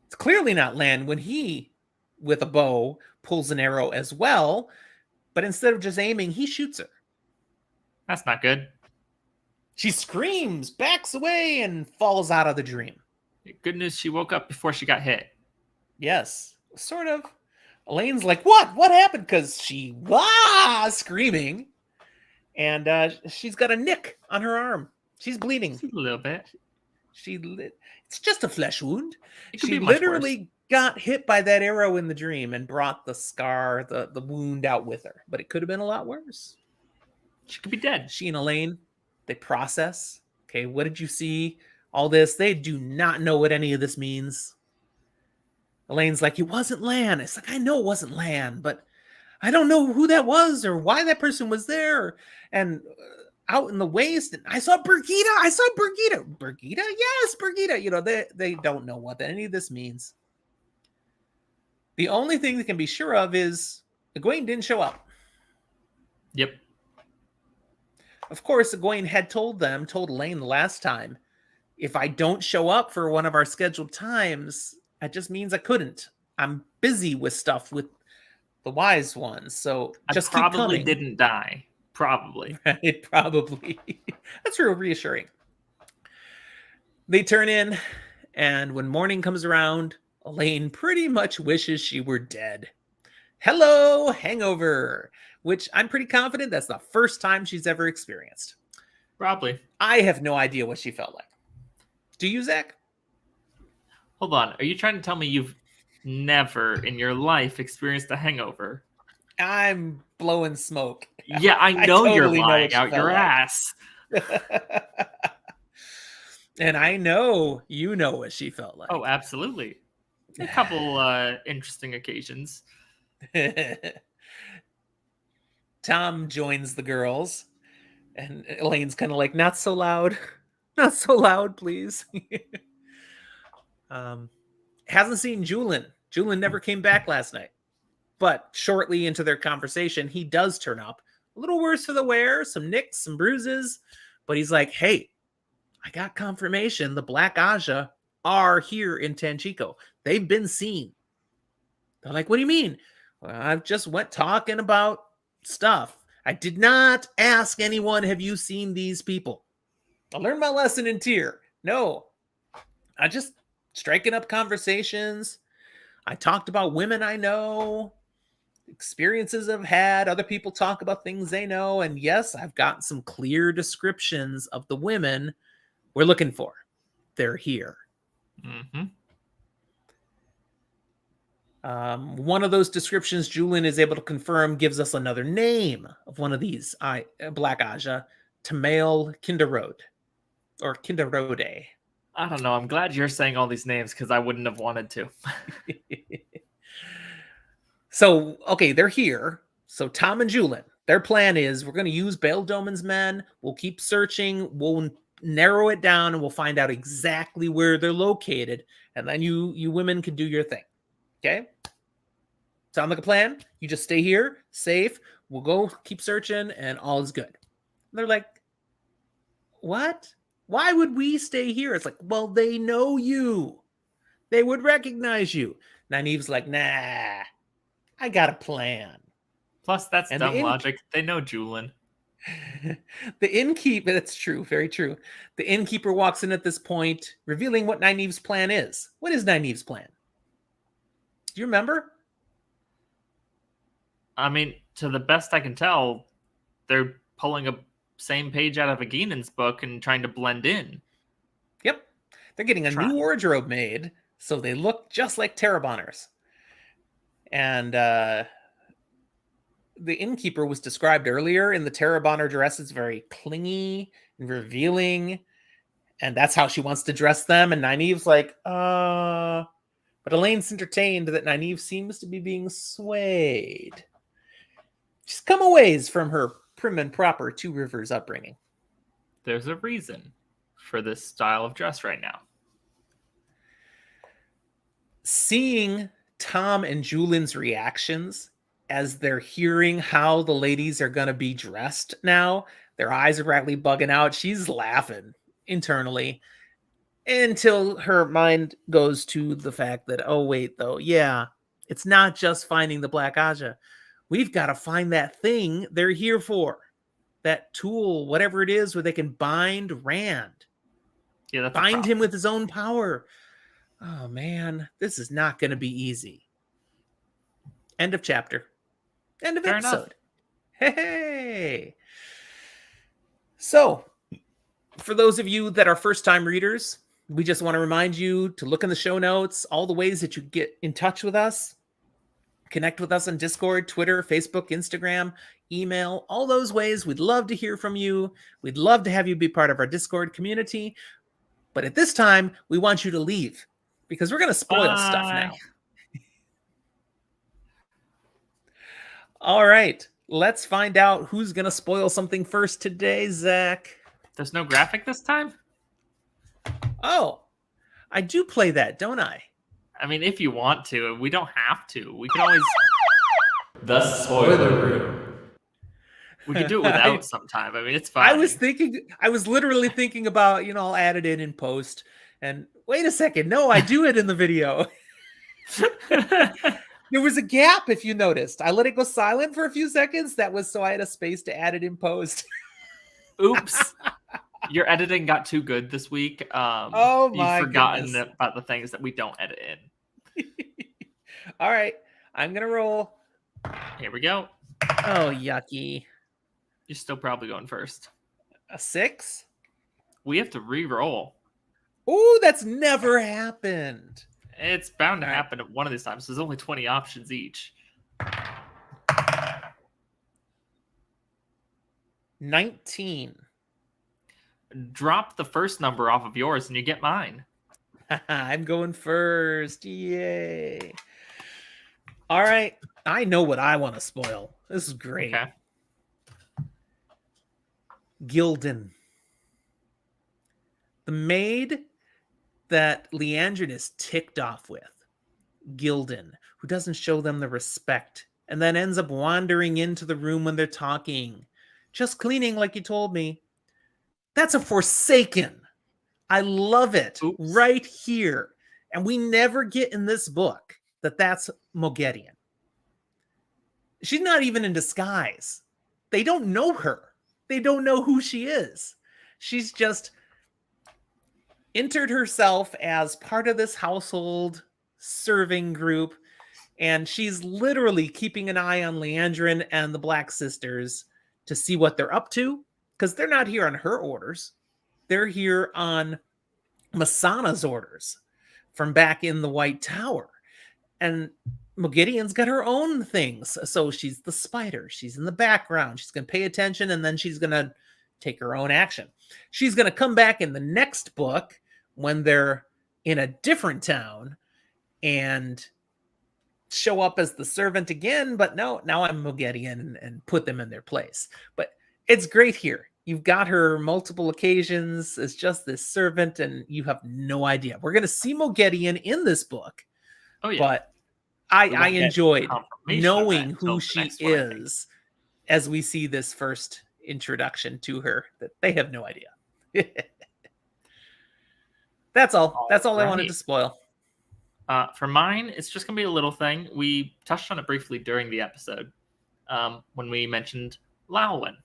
It's clearly not Lan when he, with a bow, pulls an arrow as well, but instead of just aiming, he shoots her. That's not good. She screams, backs away, and falls out of the dream. Good news, she woke up before she got hit. Yes, sort of. Elayne's like, "What? What happened?" Because she screaming, and she's got a nick on her arm. She's bleeding. A little bit. It's just a flesh wound. It could She be much literally worse. got hit by that arrow in the dream and brought the scar, the wound out with her. But it could have been a lot worse. She could be dead. She and Elayne, they process. Okay, what did you see? All this. They do not know what any of this means. Elayne's like, "It wasn't Lan." It's like, "I know it wasn't Lan, but I don't know who that was or why that person was there." And out in the waste, and I saw Birgitta. I saw Birgitta. Birgitta? Yes, Birgitta. You know, they don't know what any of this means. The only thing they can be sure of is Egwene didn't show up. Yep. Of course, Egwene had told Elayne the last time, "If I don't show up for one of our scheduled times, that just means I couldn't. I'm busy with stuff with the wise ones, so just keep coming." Probably didn't die. Probably. It probably. That's real reassuring. They turn in, and when morning comes around, Elayne pretty much wishes she were dead. Hello, hangover, which I'm pretty confident that's the first time she's ever experienced. Probably. I have no idea what she felt like. Do you, Zach? Hold on. Are you trying to tell me you've never in your life experienced a hangover? I'm blowing smoke. Yeah, I know you're totally know lying what you out felt your like. ass. And I know you know what she felt like. Oh, absolutely. A couple interesting occasions. Thom joins the girls, and Elayne's kind of like, "Not so loud. Not so loud, please." Hasn't seen Juilin. Juilin never came back last night. But shortly into their conversation, he does turn up. A little worse for the wear, some nicks, some bruises. But he's like, "Hey, I got confirmation the Black Aja are here in Tanchico. They've been seen." They're like, "What do you mean?" "Well, I've just went talking about stuff. I did not ask anyone, have you seen these people? I learned my lesson in Tyr. No, I just striking up conversations. I talked about women I know, experiences I've had. Other people talk about things they know. And yes, I've gotten some clear descriptions of the women we're looking for. They're here." Mm-hmm. One of those descriptions Juilin is able to confirm gives us another name of one of these Black Aja, Tamael Kinderode, or Kinderode. I don't know. I'm glad you're saying all these names because I wouldn't have wanted to. So, okay, they're here. So Thom and Juilin, their plan is we're going to use Bail Doman's men. We'll keep searching. We'll narrow it down and we'll find out exactly where they're located. And then you women can do your thing. Okay? Sound like a plan? You just stay here, safe. We'll go keep searching and all is good. And they're like, "What? Why would we stay here?" It's like, "Well, they know you. They would recognize you." Nynaeve's like, "Nah, I got a plan." Plus, that's And dumb logic. They know Juilin. The innkeeper, that's true, very true. The innkeeper walks in at this point, revealing what Nynaeve's plan is. What is Nynaeve's plan? Do you remember? I mean, to the best I can tell, they're pulling a same page out of Aginan's book and trying to blend in. Yep. They're getting a new wardrobe made, so they look just like Terabonners. And the innkeeper was described earlier in the Terabonner dress as very clingy and revealing, and that's how she wants to dress them. And Nynaeve's like, but Elayne's entertained that Nynaeve seems to be being swayed. She's come a ways from her prim and proper Two Rivers upbringing. There's a reason for this style of dress right now. Seeing Thom and Juilin's reactions as they're hearing how the ladies are going to be dressed now, their eyes are practically bugging out. She's laughing internally until her mind goes to the fact that, oh, wait, though, yeah, it's not just finding the Black Aja. We've got to find that thing they're here for. That tool, whatever it is, where they can bind Rand. Yeah, that's bind him with his own power. Oh, man, this is not going to be easy. End of chapter. End of episode. Hey! So, for those of you that are first-time readers, we just want to remind you to look in the show notes, all the ways that you get in touch with us. Connect with us on Discord, Twitter, Facebook, Instagram, email, all those ways. We'd love to hear from you. We'd love to have you be part of our Discord community. But at this time, we want you to leave because we're going to spoil stuff now. All right. Let's find out who's going to spoil something first today, Zach. There's no graphic this time? Oh, I do play that, don't I? I mean, if you want to, we don't have to. We can always... The spoiler room. We could do it without sometime. I mean, it's fine. I was literally thinking about, I'll add it in post. And wait a second. No, I do it in the video. There was a gap, if you noticed. I let it go silent for a few seconds. That was so I had a space to add it in post. Oops. Your editing got too good this week. Oh my You've forgotten about the things that we don't edit in. All right. I'm going to roll. Here we go. Oh, yucky. You're still probably going first. A 6? We have to re-roll. Ooh, that's never happened. It's bound to happen at one of these times. There's only 20 options each. 19. Drop the first number off of yours and you get mine. I'm going first. Yay. All right. I know what I want to spoil. This is great. Okay. Gildan. The maid that Leandrin is ticked off with. Gildan, who doesn't show them the respect and then ends up wandering into the room when they're talking. Just cleaning like you told me. That's a Forsaken. I love it. Oops. Right here. And we never get in this book that that's Moghedien. She's not even in disguise. They don't know her. They don't know who she is. She's just entered herself as part of this household serving group. And she's literally keeping an eye on Leandrin and the Black Sisters to see what they're up to. Because they're not here on her orders. They're here on Masana's orders from back in the White Tower. And Moghedien's got her own things. So she's the spider. She's in the background. She's going to pay attention, and then she's going to take her own action. She's going to come back in the next book when they're in a different town and show up as the servant again. But no, now I'm Moghedien and put them in their place. But it's great here. You've got her multiple occasions as just this servant, and you have no idea. We're going to see Moghedien in this book. Oh, yeah. But I enjoyed knowing who she is as we see this first introduction to her, that they have no idea. That's all. That's all I wanted to spoil. For mine, it's just going to be a little thing. We touched on it briefly during the episode when we mentioned Lowlin.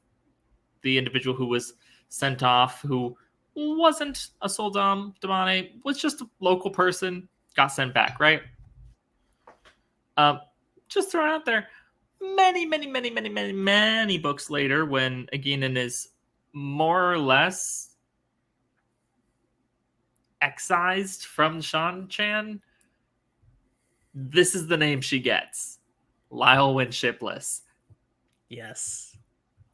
the individual who was sent off, who wasn't a Soldam Damane, was just a local person, got sent back, right? Just thrown out there. Many books later, when Eginin is more or less excised from Shan-Chan, this is the name she gets. Lyle went shipless. Yes.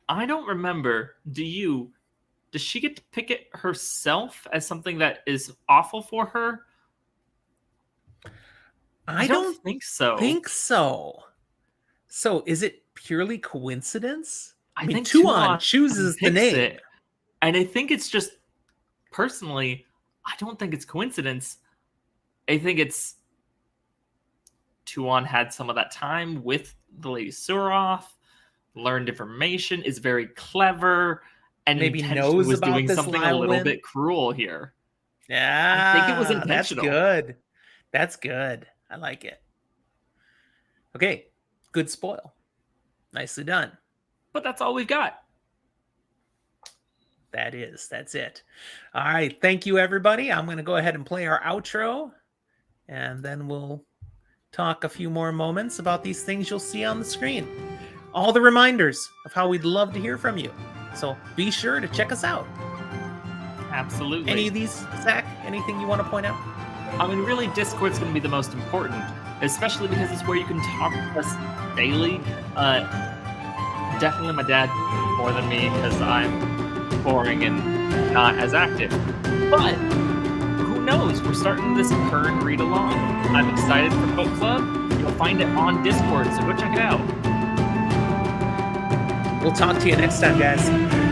I don't remember. Does she get to pick it herself as something that is awful for her? I don't think so. So is it purely coincidence? I think Tuon chooses the name. It. And I think it's just, personally, I don't think it's coincidence. I think it's Tuon had some of that time with the Lady Suroth, learned information, is very clever, and maybe knows was about doing this something a little bit cruel here. Yeah, I think it was intentional. That's good. I like it. Okay, good spoil. Nicely done. But that's all we've got. That's it. All right, thank you, everybody. I'm going to go ahead and play our outro, and then we'll talk a few more moments about these things you'll see on the screen. All the reminders of how we'd love to hear from you. So be sure to check us out. Absolutely. Any of these, Zach? Anything you want to point out? I mean, really, Discord's going to be the most important, especially because it's where you can talk to us daily. Definitely my dad more than me, because I'm boring and not as active. But who knows? We're starting this current read along. I'm excited for book club. You'll find it on Discord, so go check it out. We'll talk to you next time, guys.